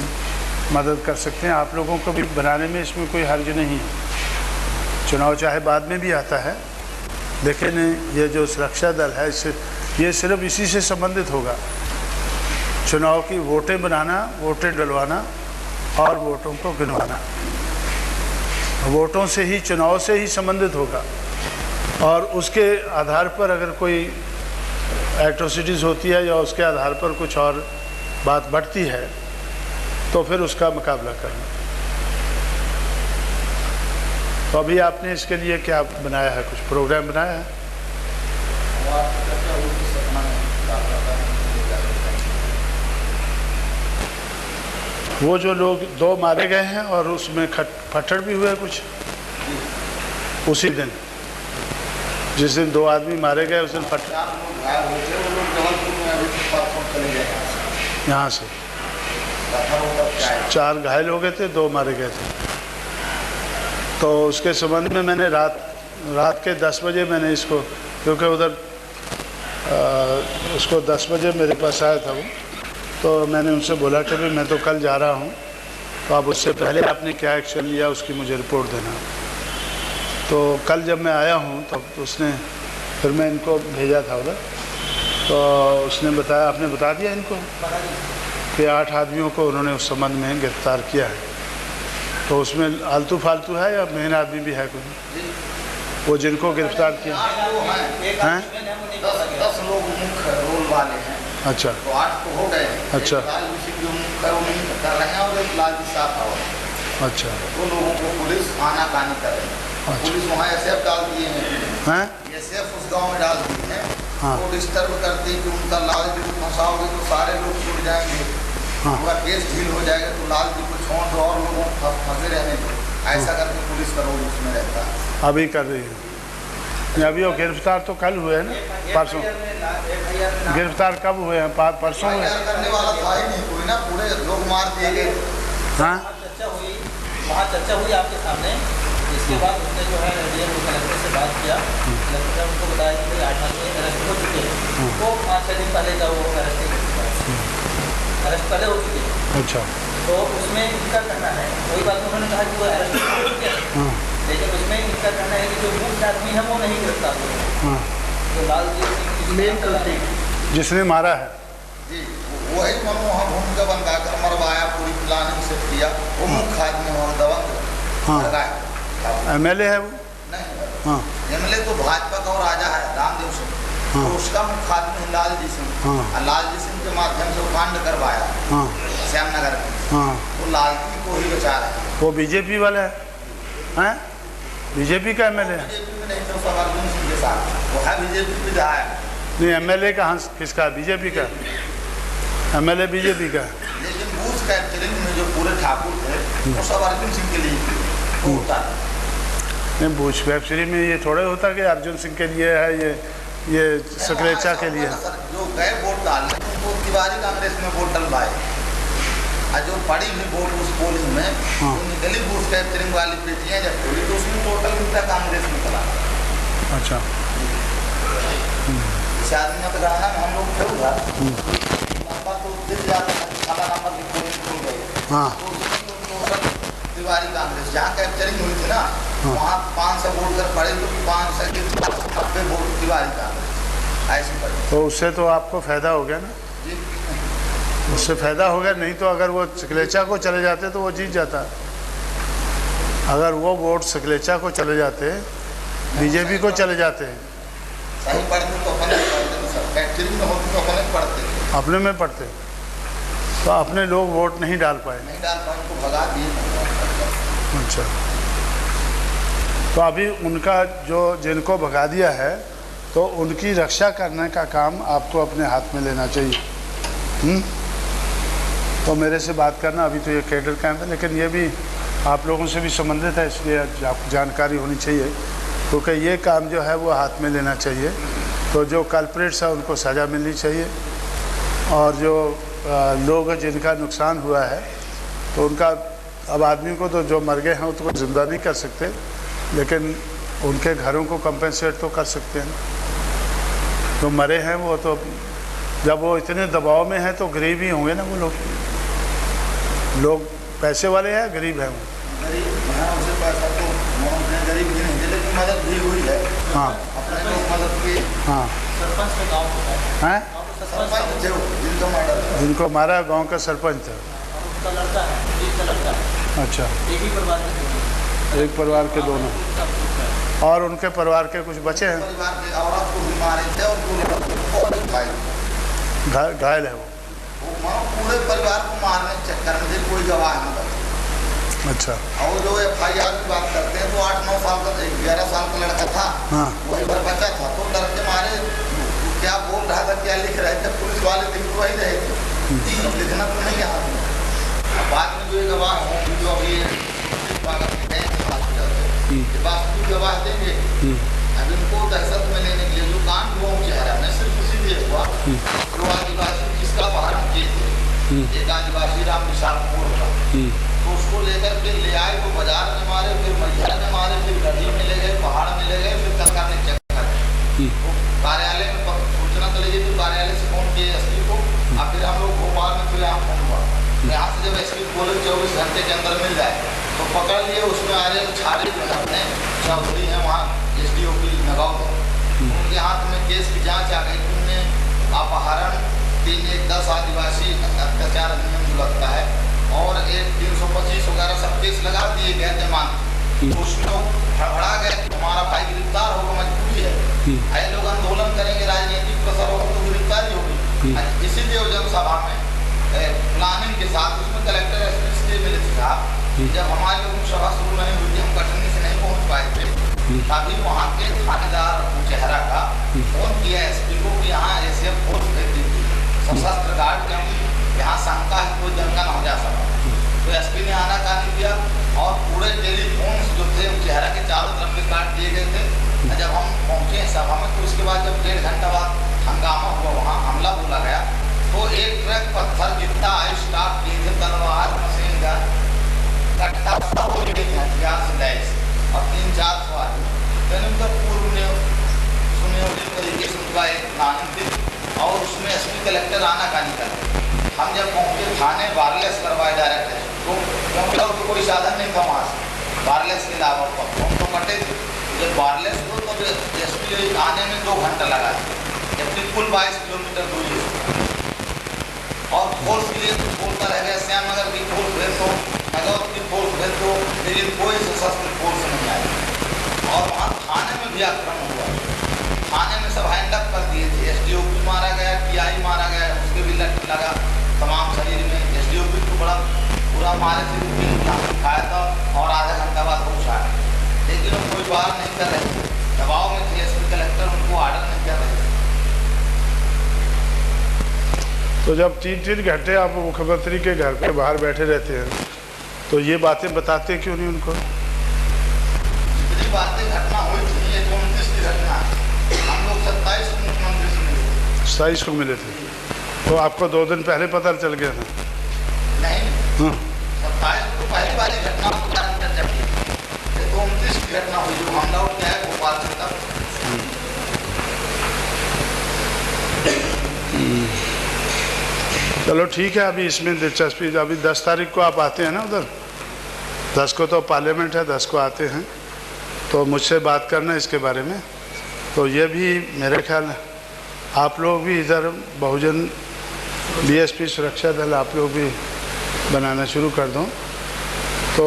मदद कर सकते हैं। आप लोगों को भी बनाने में इसमें कोई हर्ज नहीं है। चुनाव चाहे बाद में भी आता है, लेकिन ये जो सुरक्षा दल है ये सिर्फ इसी से संबंधित होगा, चुनाव की वोटें बनाना, वोटें डलवाना और वोटों को गिनवाना। वोटों से ही, चुनाव से ही संबंधित होगा, और उसके आधार पर अगर कोई एट्रोसिटीज़ होती है या उसके आधार पर कुछ और बात बढ़ती है तो फिर उसका मुकाबला करना। तो अभी आपने इसके लिए क्या बनाया है? कुछ प्रोग्राम बनाया है? वो जो लोग 2 मारे गए हैं और उसमें फट्टड़ भी हुए कुछ उसी दिन, जिस दिन 2 आदमी मारे गए उस दिन फट्टड़ यहाँ से 4 घायल हो गए थे, 2 मारे गए थे। तो उसके संबंध में मैंने रात के 10 बजे मैंने इसको, क्योंकि उधर उसको 10 बजे मेरे पास आया था वो, तो मैंने उनसे बोला कि भाई मैं तो कल जा रहा हूँ, तो अब उससे पहले आपने क्या एक्शन लिया उसकी मुझे रिपोर्ट देना। तो कल जब मैं आया हूँ तब उसने, फिर मैं इनको भेजा था उधर, तो उसने बताया, आपने बता दिया इनको कि 8 आदमियों को उन्होंने उस संबंध में गिरफ्तार किया है। तो उसमें आलतू फालतू है या मेन आदमी भी है कोई? वो जिनको गिरफ्तार किया हैं 10 लोग मुख्य रोल वाले हैं। अच्छा, तो 8 तो हो गए। अच्छा। जो मुख्य वो नहीं कर रहे हैं और एक लालजी साहब अच्छा, तो लोगों को पुलिस आनाकानी कर रही है। पुलिस वहाँ एसएफ डाल दिए हैं, एसएफ उस गांव में डाल दिए हैं। हाँ। वो डिस्टर्ब करती कि उनका लाल जी को फंसाओगे तो सारे लोग छूट जाएंगे, हाँ। पूरा केस ढील हो जाएगा, तो लाल जी को छोड़ दो और लोगों को फंसे रहने दो, ऐसा करके पुलिस का रोल उसमें रहता है। अभी कर रही है। अभी वो गिरफ्तार तो कल हुए हैं ना, परसों गिरफ्तार कब हुए हैं? परसों हुए। करने वाला था ही नहीं कोई ना, पूरे लोग मार दिए गए। हाँ वहाँ चर्चा हुई आपके सामने। इसके बाद उसने जो है डीएम कलेक्टर से बात किया। कलेक्टर ने उनको बताया कि भाई 8 आदमी अरेस्ट हो चुके हैं, वो 5-6 दिन पहले का वो अरेस्ट पहले हो चुके हैं। अच्छा। तो उसमें इनका कहना है, वही बात उन्होंने कहा कि वो अरेस्ट हो चुके हैं, लेकिन उसमें इनका कहना है कि जो मुख्य आदमी है वो नहीं गिरफ्तार हुए। जो लालजी सिंह मेन करते जिसने मारा है जी, वही मनमोहन भूमिका बनकर मरवाया, पूरी प्लानिंग से किया। वो मुख्य आदमी और दबंग लगाया। MLA है वो? नहीं, हाँ MLA तो भाजपा का और राजा है रामदेव सिंह। हाँ। तो उसका मुख्य आदमी लालजी सिंह। हाँ। और लालजी सिंह के माध्यम से वो कांड करवाया हाँ श्यामनगर में। हाँ। तो लालजी को ही बचा रहे हैं। वो बीजेपी वाला है? हैं? बीजेपी का MLA है? बीजेपी में नहीं तो सब अर्जुन सिंह के साथ वो है बीजेपी विधायक। नहीं, MLA कहाँ किसका? बीजेपी का? MLA बीजेपी का? लेकिन बूथ कैप्चरिंग में जो पूरे ठाकुर थे वो सब अर्जुन सिंह के लिए होता है। नहीं, बूथ कैप्चरिंग में ये थोड़े होता कि अर्जुन सिंह के लिए है, ये सकलेचा के लिए है। जो गए वोट डालने उनको तिवारी कांग्रेस में वोट डलवाए, और जो पड़ी हुई वोट उस पोलिंग में हाँ। जो निकली बूथ कैप्चरिंग वाली पेटियाँ जब खोली तो उसमें टोटल मिलता कांग्रेस में चला। अच्छा। इस आदमी मतगणना में हम लोग थे उधर, नंबर तो दिख जाता है, खाला नंबर लिखो गए। हाँ तो उसमें तो टोटल तिवारी कांग्रेस जहाँ कैप्चरिंग हुई थी ना, वहाँ 500 वोट कर पड़े तो 500 के 90 वोट तिवारी कांग्रेस ऐसी पड़ी। तो उससे तो आपको फ़ायदा हो गया ना? जी, उससे फ़ायदा हो गया, नहीं तो अगर वो सकलेचा को चले जाते तो वो जीत जाता। अगर वो वोट सकलेचा को चले जाते, बीजेपी को चले जाते, सही पढ़ते तो अपने पढ़ते सर, कैप्चरिंग में होती तो अपने पढ़ते, अपने में पढ़ते, तो अपने लोग वोट नहीं डाल पाए। नहीं डाल पाए उनको भगा दिए। अच्छा, तो अभी उनका जो जिनको भगा दिया है तो उनकी रक्षा करने का काम आपको अपने हाथ में लेना चाहिए। तो मेरे से बात करना, अभी तो ये कैडर कैंप है, लेकिन ये भी आप लोगों से भी संबंधित है, इसलिए आपको जानकारी होनी चाहिए, क्योंकि ये काम जो है वो हाथ में लेना चाहिए। तो जो कल्प्रिट्स है उनको सज़ा मिलनी चाहिए, और जो लोग जिनका नुकसान हुआ है तो उनका, अब आदमी को तो जो मर गए हैं उसको ज़िंदा नहीं कर सकते, लेकिन उनके घरों को कंपेंसेट तो कर सकते हैं। जो मरे हैं वो तो, जब वो इतने दबाव में हैं तो गरीब ही होंगे ना वो लोग पैसे वाले हैं, गरीब हैं वो। गरीब हैं, उसे पैसा तो गरीब भी नहीं, लेकिन मदद भी हुई है। हाँ अपने लोग मदद की। हाँ सरपंच का गाँव होता है, हैं? सरपंच थे वो, जिनको मर्डर जिनको मारा गांव का सरपंच था। और उनका लड़का है, एक का लड़का है, अच्छा, एक ही परिवार के दोनों। एक परिवार के दोनों, और उनके परिवार के कुछ बचे हैं, परिवार की औरत को भी मारे थे और घायल है वो। पूरे परिवार को मारने के चक्कर में कोई गवाह नहीं बचा। अच्छा। और जो FIR की बात करते हैं तो 8-9 साल का 11 साल का लड़का था। हाँ। वही पर बचा था, तो डर के मारे क्या बोल रहा था, क्या लिख रहे थे, पुलिस वाले दिन तो वही रहे थे, लिखना तो नहीं यहाँ। बाद में जो गवाह होंगे जो अभी वास्तविक गवाह देंगे, अब इनको दहशत में लेने के लिए जो काम हुआ चेहरा में सिर्फ इसीलिए हुआ जो आदिवासी जिसका अपहरण किए थे, एक आदिवासी राम विशाल का, तो उसको लेकर के ले आए, वो बाजार में मारे, फिर मैया में मारे, फिर गढ़ी में ले गए, पहाड़ में ले गए, फिर सरकार ने चेक कर कार्यालय में सूचना चली गई, फिर कार्यालय से फोन किए SP को, और फिर हम लोग भोपाल में फिर यहाँ फोन हुआ। यहाँ से जब SP बोले 24 घंटे के अंदर मिल जाए तो पकड़ लिए। उसमें आ रहे छाड़े जो है अपने चौधरी हैं वहाँ SDO की नगाँव में, उनके हाथ में केस की जाँच आ गई। उनने अपहरण 3-10 आदिवासी अत्याचार अधिनियम जो लगता है और एक 325 वगैरह सब केस लगा दिए गए थे मान। उसमें हड़बड़ा गए, हमारा भाई गिरफ्तार होगा, मजबूरी है, ऐसे लोग आंदोलन करेंगे, राजनीतिक प्रसार होगा तो गिरफ्तारी होगी। इसीलिए वो जनसभा में प्लानिंग के साथ उसमें कलेक्टर SP मिले थे साहब, जब हमारे लोग सभा शुरू नहीं हुई थी, हम कटनी से नहीं पहुँच पाए थे, तभी वहाँ के थानेदार चेहरा का फोन किया SP को कि यहाँ ACF फोर्स भेज दीजिए, सशस्त्र गार्ड, क्योंकि यहाँ शंका है कोई दंगा न हो जा सका। तो SP ने आना कार्य किया और पूरे टेलीफोन जो थे चेहरा के चारों तरफ से काट दिए गए थे जब हम पहुँचे सभा में तो उसके बाद जब 1.5 घंटा बाद हंगामा हुआ, वहाँ हमला बोला गया, तो एक ट्रक पत्थर जितना स्टाफ किए थे, तलवार, मशीन गन, कट्टा सब हो गए थे हथियार से लैस, और 3-4 सवारी। मैंने उनका पूर्व में सुनियोजित तरीके से उनका एक प्लानिंग थी, और उसमें एसपी कलेक्टर आना का निकला। हम जब पहुँचे थाने वायरलेस करवाए डायरेक्ट, तो क्योंकि कोई साधन नहीं था वहाँ से वायरलेस के अलावा, हम तो कटे थे। जब वायरलेस हो तो एसपी आने में 2 घंटा लगा, जबकि कुल 22 किलोमीटर दूरी है। और फोर्स के लिए बोलता रह गया, श्याम नगर की फोर्स भेज दो, नगौर की फोर्स भेज दो, लेकिन कोई सशस्त्र फोर्स नहीं आई। और वहाँ थाने में भी आक्रमण हुआ, थाने में सब हैंड अप कर दिए थे। एसडीओपी मारा गया, टीआई मारा गया, उसके भी लट लगा तमाम शरीर में। एसडीओपी को बड़ा पूरा मारे थे, खाया था और आधा घंटा बाद पहुँचाया, लेकिन वो कोई बात नहीं कर रहे थे, दबाव में थे। एसपी कलेक्टर उनको ऑर्डर नहीं कर रहे थे। तो जब 3-3 घंटे आप मुख्यमंत्री के घर पे बाहर बैठे रहते हैं, तो ये बातें बताते क्यों नहीं उनको? जितनी बातें घटना हुई थी, ये 29 की घटना, हम लोग 27 को मुख्यमंत्री से मिले, 27 को मिले थे, तो आपको 2 दिन पहले पता चल गया था? नहीं, हाँ, 27 को पहली वाली घटना को जानकर जब ये 29 की घटना हुई, जो हमला उठ गया भोपाल से तब। चलो ठीक है, अभी इसमें दिलचस्पी, अभी 10 तारीख को आप आते हैं ना उधर, 10 को तो पार्लियामेंट है, 10 को आते हैं, तो मुझसे बात करना इसके बारे में। तो ये भी मेरे ख्याल आप लोग भी इधर बहुजन बीएसपी सुरक्षा दल आप लोग भी बनाना शुरू कर दो, तो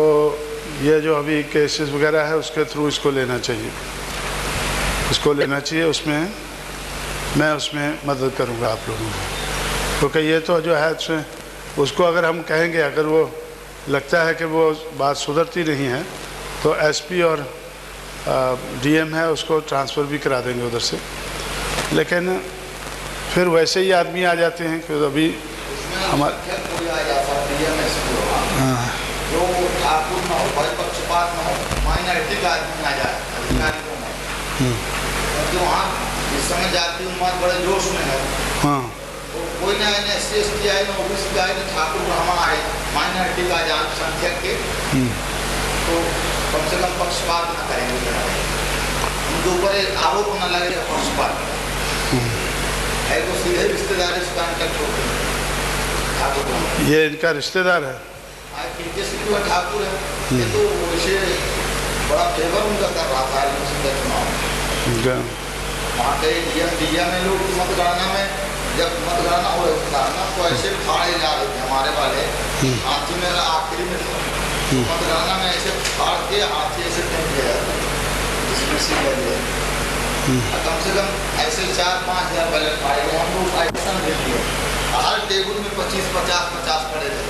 ये जो अभी केसेस वगैरह है उसके थ्रू इसको लेना चाहिए, इसको लेना चाहिए, उसमें मैं उसमें मदद करूँगा आप लोगों को। क्योंकि ये तो जो है उसको अगर हम कहेंगे, अगर वो लगता है कि वो बात सुधरती नहीं है, तो एसपी और डीएम है उसको ट्रांसफ़र भी करा देंगे उधर से। लेकिन फिर वैसे ही आदमी आ जाते हैं कि अभी हमारे जो ठाकुर न हो, भाई पक्षपात न हो, माइनॉरिटी का आदमी आ जाए अधिकारियों में, क्योंकि वहाँ इस समय जाति उन्माद बड़े जोश में है। हाँ, कोई ना SC ST आए, ना ओबीसी आए, ना ठाकुर ब्राह्मण आए, माइनॉरिटी का जान संख्यक के, तो कम से कम पक्षपात न करेंगे, उनके ऊपर एक आरोप न लगेगा पक्षपात है, तो सीधे रिश्तेदारी से कांटेक्ट होते हैं ठाकुर। ये इनका रिश्तेदार है, ठाकुर है, ये तो वैसे बड़ा फेवर उनका कर रहा था चुनाव। वहाँ के डीएम में लोग मतगणना में जब मतगणना हो रही था ना, तो ऐसे फाड़े जा रहे थे हमारे वाले, हाथी में आखिरी में मतगणना में ऐसे फाड़ के हाथी ऐसे फेंक दिया जाता, जिसमें से कम से कम ऐसे 4-5 हज़ार बैलेट फाड़े गए। हम लोग आइसन दे दिए, हर टेबल में 25-50 खड़े थे।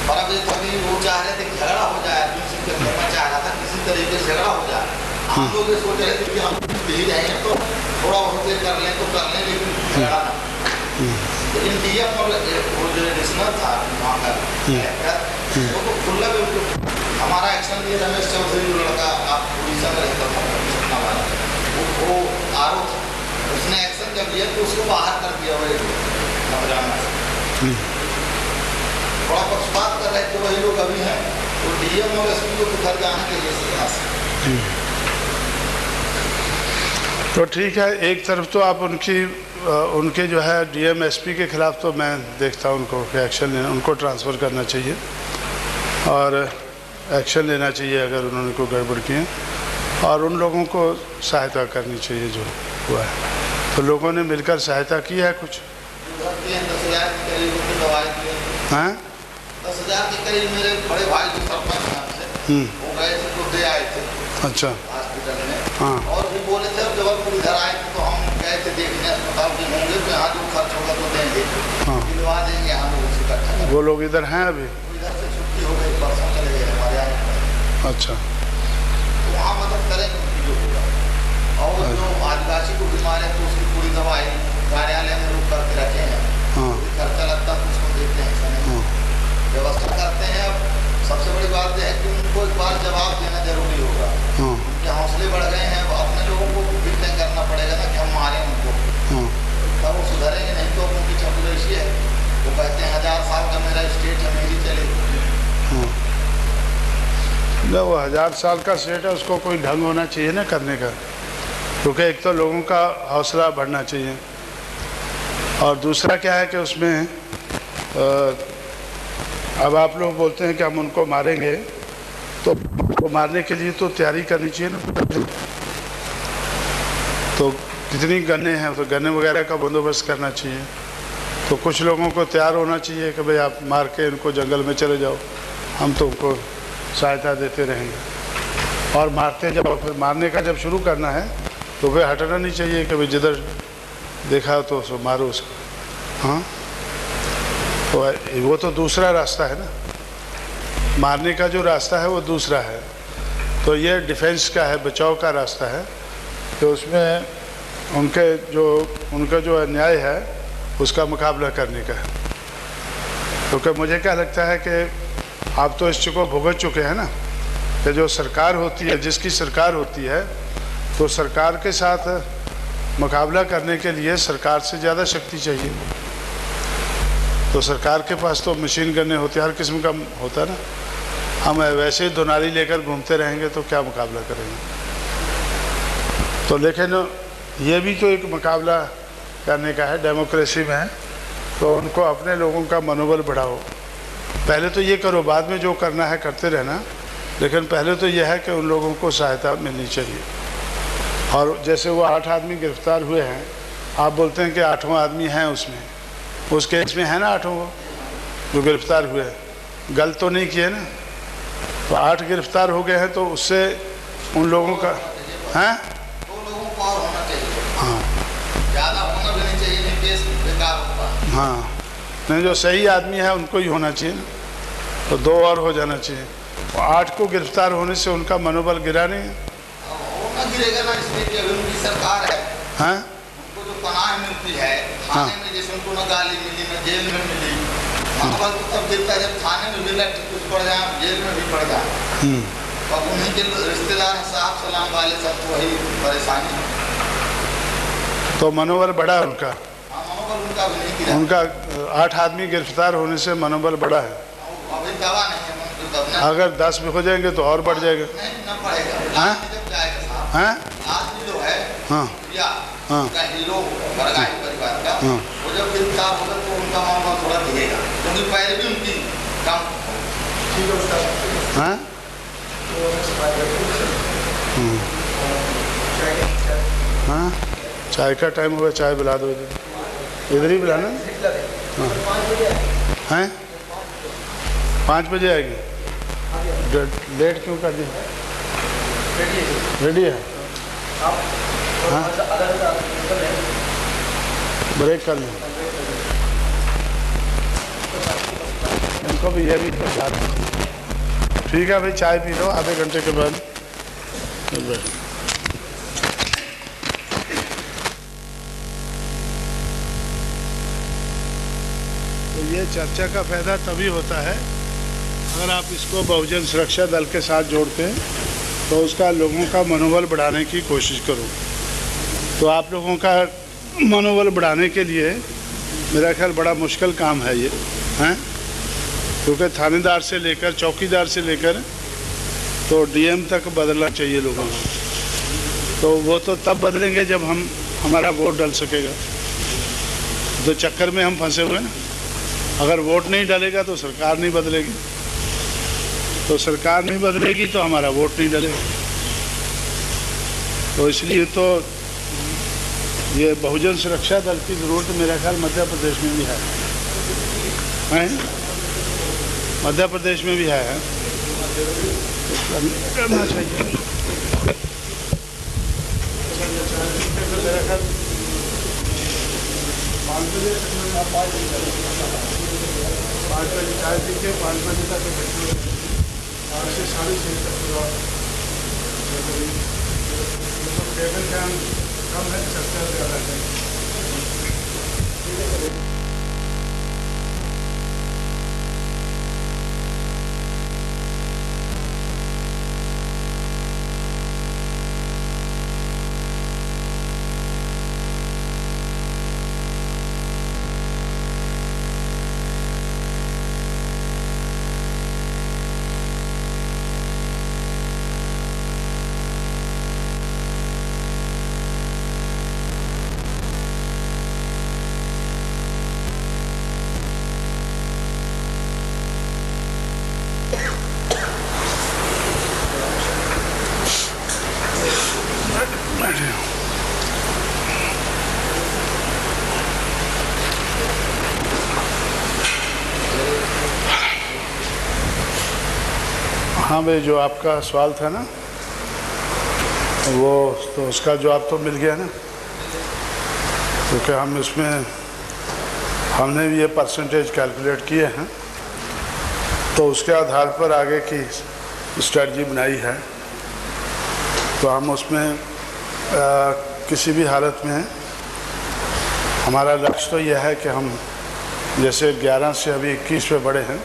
और अब कभी वो चाह रहे थे झगड़ा हो जाए, दूसरी करना चाह रहा था किसी तरीके से झगड़ा हो जाए। हम लोग ये सोच रहे थे कि हम भी जाएंगे तो थोड़ा बहुत कर लें तो कर लें, लेकिन झगड़ा ना। लेकिन डीएम और वो जो एडिशनल था वहाँ का, वो तो खुला बिल्कुल हमारा एक्शन लिए। रमेश चौधरी जो लड़का आप उड़ीसा में रहता था वाला, वो आरोप उसने एक्शन जब लिया तो उसको बाहर कर दिया वही मतगणना से। बड़ा पक्षपात कर रहे थे वही लोग अभी हैं, तो डीएम और एसपी को घर जाना चाहिए। तो ठीक है, एक तरफ तो आप उनके जो है डीएम एसपी के खिलाफ तो मैं देखता हूँ उनको एक्शन लेना, उनको ट्रांसफ़र करना चाहिए और एक्शन लेना चाहिए अगर उन्होंने कोई गड़बड़ की है, और उन लोगों को सहायता करनी चाहिए जो हुआ है। तो लोगों ने मिलकर सहायता की है कुछ? 10,000 के करीब दवाई दी हैं, 10,000 के करीब मेरे बड़े भाई जो सरपंच हैं वो गए थे तो दे आए थे। अच्छा, हॉस्पिटल में। हाँ, और भी बोले थे जबलपुर इधर आए थे तो हम गए थे देखने अस्पताल के होंगे तो यहाँ जो खर्च होगा तो देंगे, हाँ, दिलवा देंगे यहाँ लोगों से इकट्ठा। वो लोग इधर हैं अभी? इधर से छुट्टी हो गई, परसों चले गए हमारे यहाँ। अच्छा, तो वहाँ मदद करेंगे उनकी जो होगा। और जो आदिवासी को बीमार है तो उसकी पूरी दवाई कार्यालय में लोग करके रखे हैं, हाँ, खर्चा लगता है तो उसको देते हैं, ऐसा नहीं व्यवस्था करते हैं। अब सबसे बड़ी बात यह है कि उनको एक बार जवाब देना जरूरी होगा। उनके हौसले बढ़ गए हैं, अब कैसी है, वो कहते हैं 1000 साल का मेरा स्टेट है, मेरी चलेगी। न वो 1000 साल का सेट है, उसको कोई ढंग होना चाहिए ना करने का, क्योंकि एक तो लोगों का हौसला बढ़ना चाहिए, और दूसरा क्या है कि उसमें अब आप लोग बोलते हैं कि हम उनको मारेंगे, तो उनको मारने के लिए तो तैयारी करनी चाहिए ना। तो कितनी गन्ने हैं, तो गन्ने वगैरह का बंदोबस्त करना चाहिए। तो कुछ लोगों को तैयार होना चाहिए कि भाई आप मार के इनको जंगल में चले जाओ, हम तो उनको सहायता देते रहेंगे। और मारते जब फिर मारने का जब शुरू करना है तो फिर हटना नहीं चाहिए कि भाई जिधर देखा तो उसको मारो उसको। हाँ, तो वो तो दूसरा रास्ता है ना, मारने का जो रास्ता है वो दूसरा है। तो ये डिफेंस का है, बचाव का रास्ता है, तो उसमें उनका जो अन्याय है उसका मुकाबला करने का है। क्योंकि मुझे क्या लगता है कि आप तो इस चीज़ को भुगत चुके हैं ना, कि जो सरकार होती है, जिसकी सरकार होती है, तो सरकार के साथ मुकाबला करने के लिए सरकार से ज़्यादा शक्ति चाहिए। तो सरकार के पास तो मशीन गन्ने होते, हर किस्म का होता है ना। हम वैसे ही दुनाली लेकर घूमते रहेंगे तो क्या मुकाबला करेंगे। तो लेकिन ये भी तो एक मुकाबला करने का है डेमोक्रेसी में, तो उनको अपने लोगों का मनोबल बढ़ाओ। पहले तो ये करो, बाद में जो करना है करते रहना, लेकिन पहले तो यह है कि उन लोगों को सहायता मिलनी चाहिए। और जैसे वो 8 आदमी गिरफ्तार हुए हैं, आप बोलते हैं कि 8वां आदमी है उसमें, उस केस में है ना 8वां जो गिरफ्तार हुए हैं, गलत तो नहीं किए ना। तो 8 गिरफ्तार हो गए हैं, तो उससे उन लोगों का हैं, 2 लोगों को और होना चाहिए। हाँ ज़्यादा होना भी नहीं चाहिए, नहीं केस बेकार होगा। हाँ, नहीं जो सही आदमी है उनको ही होना चाहिए ना, तो 2 और हो जाना चाहिए। 8 को गिरफ्तार होने से उनका मनोबल गिरा नहीं है। वो ना गिरेगा ना, इसलिए कि अभी उनकी सरकार है, हाँ उनको जो पनाह मिलती है थाने में, जैसे उनको ना गाली मिली ना जेल में मिली, मनोबल तो तब गिरता है जब थाने में भी कुछ पड़ जाए, जेल में भी पड़ जाए। अब उन्हीं के रिश्तेदार साहब सलाम वाले सबको वही परेशानी है। तो मनोबल बढ़ा उनका, हाँ, मनोबल उनका भी नहीं गिरा। उनका 8 आदमी गिरफ्तार होने से मनोबल बढ़ा है। अभी दवा नहीं है, तब ना अगर 10 भी हो जाएंगे तो और बढ़ जाएगा। नहीं ना पड़ेगा। हाँ? आज जब जाएगा साहब, हैं? आज जो है हाँ या हाँ का हीरो बरगाही परिवार का, हाँ। वो जब गिरफ्तार होगा तो उनका मनोबल थोड़ा गिरेगा, क्योंकि पहले भी उनकी कम ठीक है उसका हैं? हाँ, चाय का टाइम हुआ, चाय बुला दो इधर ही बुलाना। हाँ हैं, 5 बजे आएगी। लेट क्यों कर दी? रेडी है? हाँ, ब्रेक कर लें। इनको भी ये भी ठीक है भाई, चाय पी लो, आधे घंटे के बाद। तो ये चर्चा का फायदा तभी होता है अगर आप इसको बहुजन सुरक्षा दल के साथ जोड़ते हैं, तो उसका लोगों का मनोबल बढ़ाने की कोशिश करो। तो आप लोगों का मनोबल बढ़ाने के लिए मेरा ख्याल बड़ा मुश्किल काम है ये, हैं? क्योंकि थानेदार से लेकर चौकीदार से लेकर तो डीएम तक बदलना चाहिए लोगों को। तो वो तो तब बदलेंगे जब हमारा वोट डल सकेगा। तो चक्कर में हम फंसे हुए ना, अगर वोट नहीं डलेगा तो सरकार नहीं बदलेगी, तो सरकार नहीं बदलेगी तो हमारा वोट नहीं डलेगा। तो इसलिए तो ये बहुजन सुरक्षा दल की ज़रूरत मेरा ख्याल मध्य प्रदेश में भी है, मध्य प्रदेश में भी है, करना चाहिए। मेरा ख्याल 5 बजे चाय पी के 5 बजे तक 5 से 6:30 तक पूरा टेबल फैन कम है, चर्चा ज़्यादा है। हाँ भाई, जो आपका सवाल था ना, वो तो उसका जवाब तो मिल गया ना, क्योंकि हम इसमें हमने भी ये परसेंटेज कैलकुलेट किए हैं, तो उसके आधार पर आगे की स्ट्रेटजी बनाई है। तो हम उसमें किसी भी हालत में हमारा लक्ष्य तो यह है कि हम जैसे 11 से अभी 21 पे बढ़े हैं,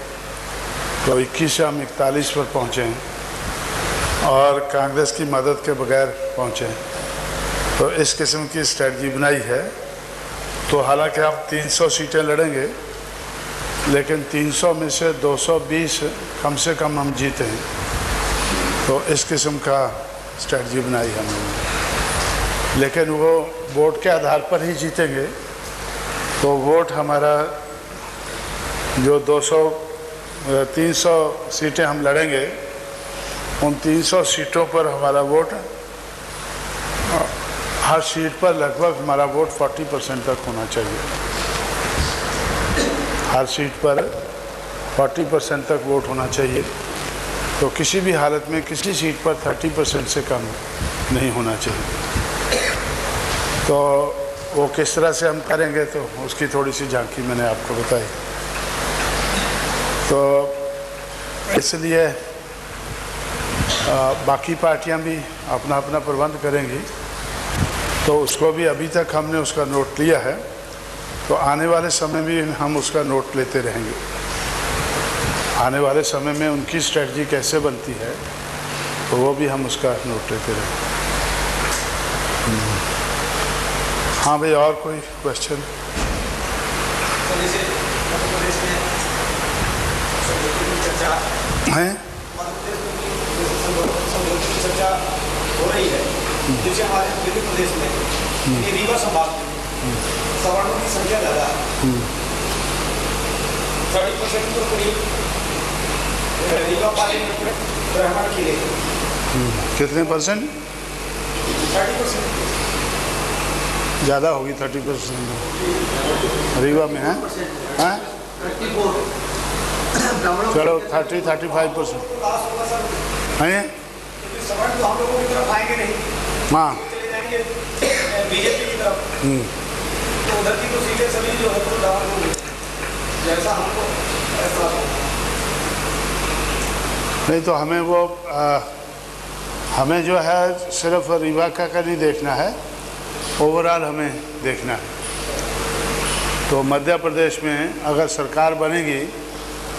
तो 21 से हम 41 पर पहुँचे हैं और कांग्रेस की मदद के बगैर पहुँचे हैं। तो इस किस्म की स्ट्रेटजी बनाई है। तो हालांकि हम 300 सीटें लड़ेंगे, लेकिन 300 में से 220 कम से कम हम जीते हैं। तो इस किस्म का स्ट्रेटजी बनाई हमने, लेकिन वो वोट के आधार पर ही जीतेंगे। तो वोट हमारा जो 300 सीटें हम लड़ेंगे, उन 300 सीटों पर हमारा वोट, हर सीट पर लगभग हमारा वोट 40% तक होना चाहिए। हर सीट पर 40% तक वोट होना चाहिए। तो किसी भी हालत में किसी सीट पर 30% से कम नहीं होना चाहिए। तो वो किस तरह से हम करेंगे, तो उसकी थोड़ी सी झांकी मैंने आपको बताई। तो इसलिए बाकी पार्टियां भी अपना अपना प्रबंध करेंगी। तो उसको भी अभी तक हमने उसका नोट लिया है, तो आने वाले समय में हम उसका नोट लेते रहेंगे। आने वाले समय में उनकी स्ट्रेटजी कैसे बनती है, तो वो भी हम उसका नोट लेते रहेंगे। हाँ भाई, और कोई क्वेश्चन? तो जैसे मध्य प्रदेश में चर्चा है, मध्य प्रदेश में चर्चा हो रही है। जैसे हमारे दिल्ली प्रदेश में ये रीवा संभाग में सवर्णों की संख्या ज़्यादा है, 30% तो करीब रीवा पार्लियामेंट में ब्राह्मण की गई। कितने परसेंट? 30% ज़्यादा होगी, 30% रीवा में है। हैं? चलो 30-35% हैं। सवर्ण तो हम लोगों की तरफ आएंगे नहीं, हाँ, चले जाएंगे बीजेपी की तरफ। तो उधर की तो सीटें सभी जो है वो डाउन होंगी, जैसा हमको ऐसा नहीं तो हमें वो हमें जो है सिर्फ रीवा का नहीं देखना है, ओवरऑल हमें देखना है। तो मध्य प्रदेश में अगर सरकार बनेगी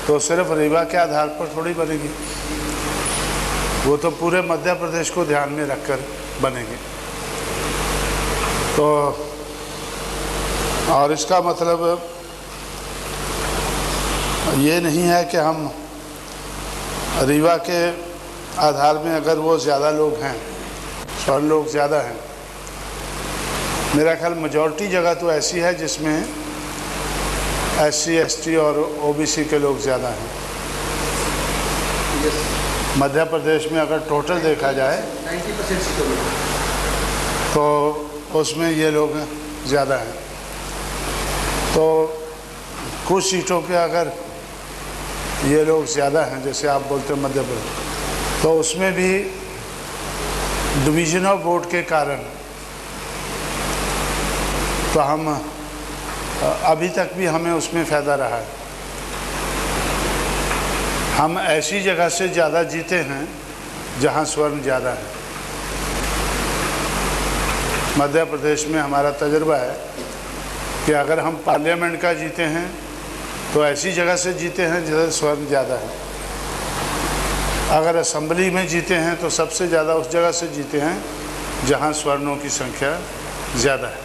तो सिर्फ रीवा के आधार पर थोड़ी बनेगी, वो तो पूरे मध्य प्रदेश को ध्यान में रखकर बनेगी। तो और इसका मतलब ये नहीं है कि हम रीवा के आधार में, अगर वो ज़्यादा लोग हैं, 100 लोग ज़्यादा हैं, मेरा ख्याल मेजॉरिटी जगह तो ऐसी है जिसमें SC ST और OBC के लोग ज़्यादा हैं। मध्य प्रदेश में अगर टोटल देखा जाए 90% सीटों में तो उसमें ये लोग ज़्यादा हैं। तो कुछ सीटों पे अगर ये लोग ज़्यादा हैं, जैसे आप बोलते हैं मध्य प्रदेश, तो उसमें भी डिवीज़न ऑफ वोट के कारण तो हम अभी तक भी हमें उसमें फ़ायदा रहा है। हम ऐसी जगह से ज़्यादा जीते हैं जहाँ स्वर्ण ज़्यादा है। मध्य प्रदेश में हमारा तजुर्बा है कि अगर हम पार्लियामेंट का जीते हैं तो ऐसी जगह से जीते हैं जहाँ स्वर्ण ज़्यादा है। अगर असेंबली में जीते हैं तो सबसे ज़्यादा उस जगह से जीते हैं जहाँ स्वर्णों की संख्या ज़्यादा है।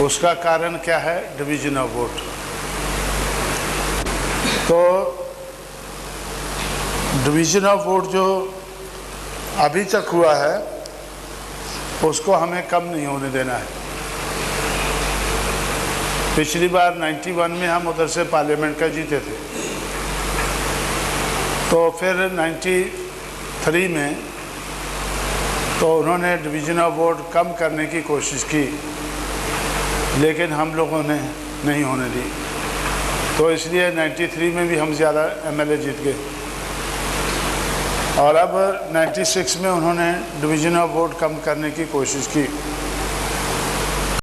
उसका कारण क्या है? Division of vote. तो डिवीज़न ऑफ वोट जो अभी तक हुआ है उसको हमें कम नहीं होने देना है। पिछली बार 91 में हम उधर से पार्लियामेंट का जीते थे, तो फिर 93 में तो उन्होंने डिवीज़न ऑफ वोट कम करने की कोशिश की, लेकिन हम लोगों ने नहीं होने दी। तो इसलिए 93 में भी हम ज़्यादा MLA जीत गए। और अब 96 में उन्होंने डिवीज़न ऑफ वोट कम करने की कोशिश की।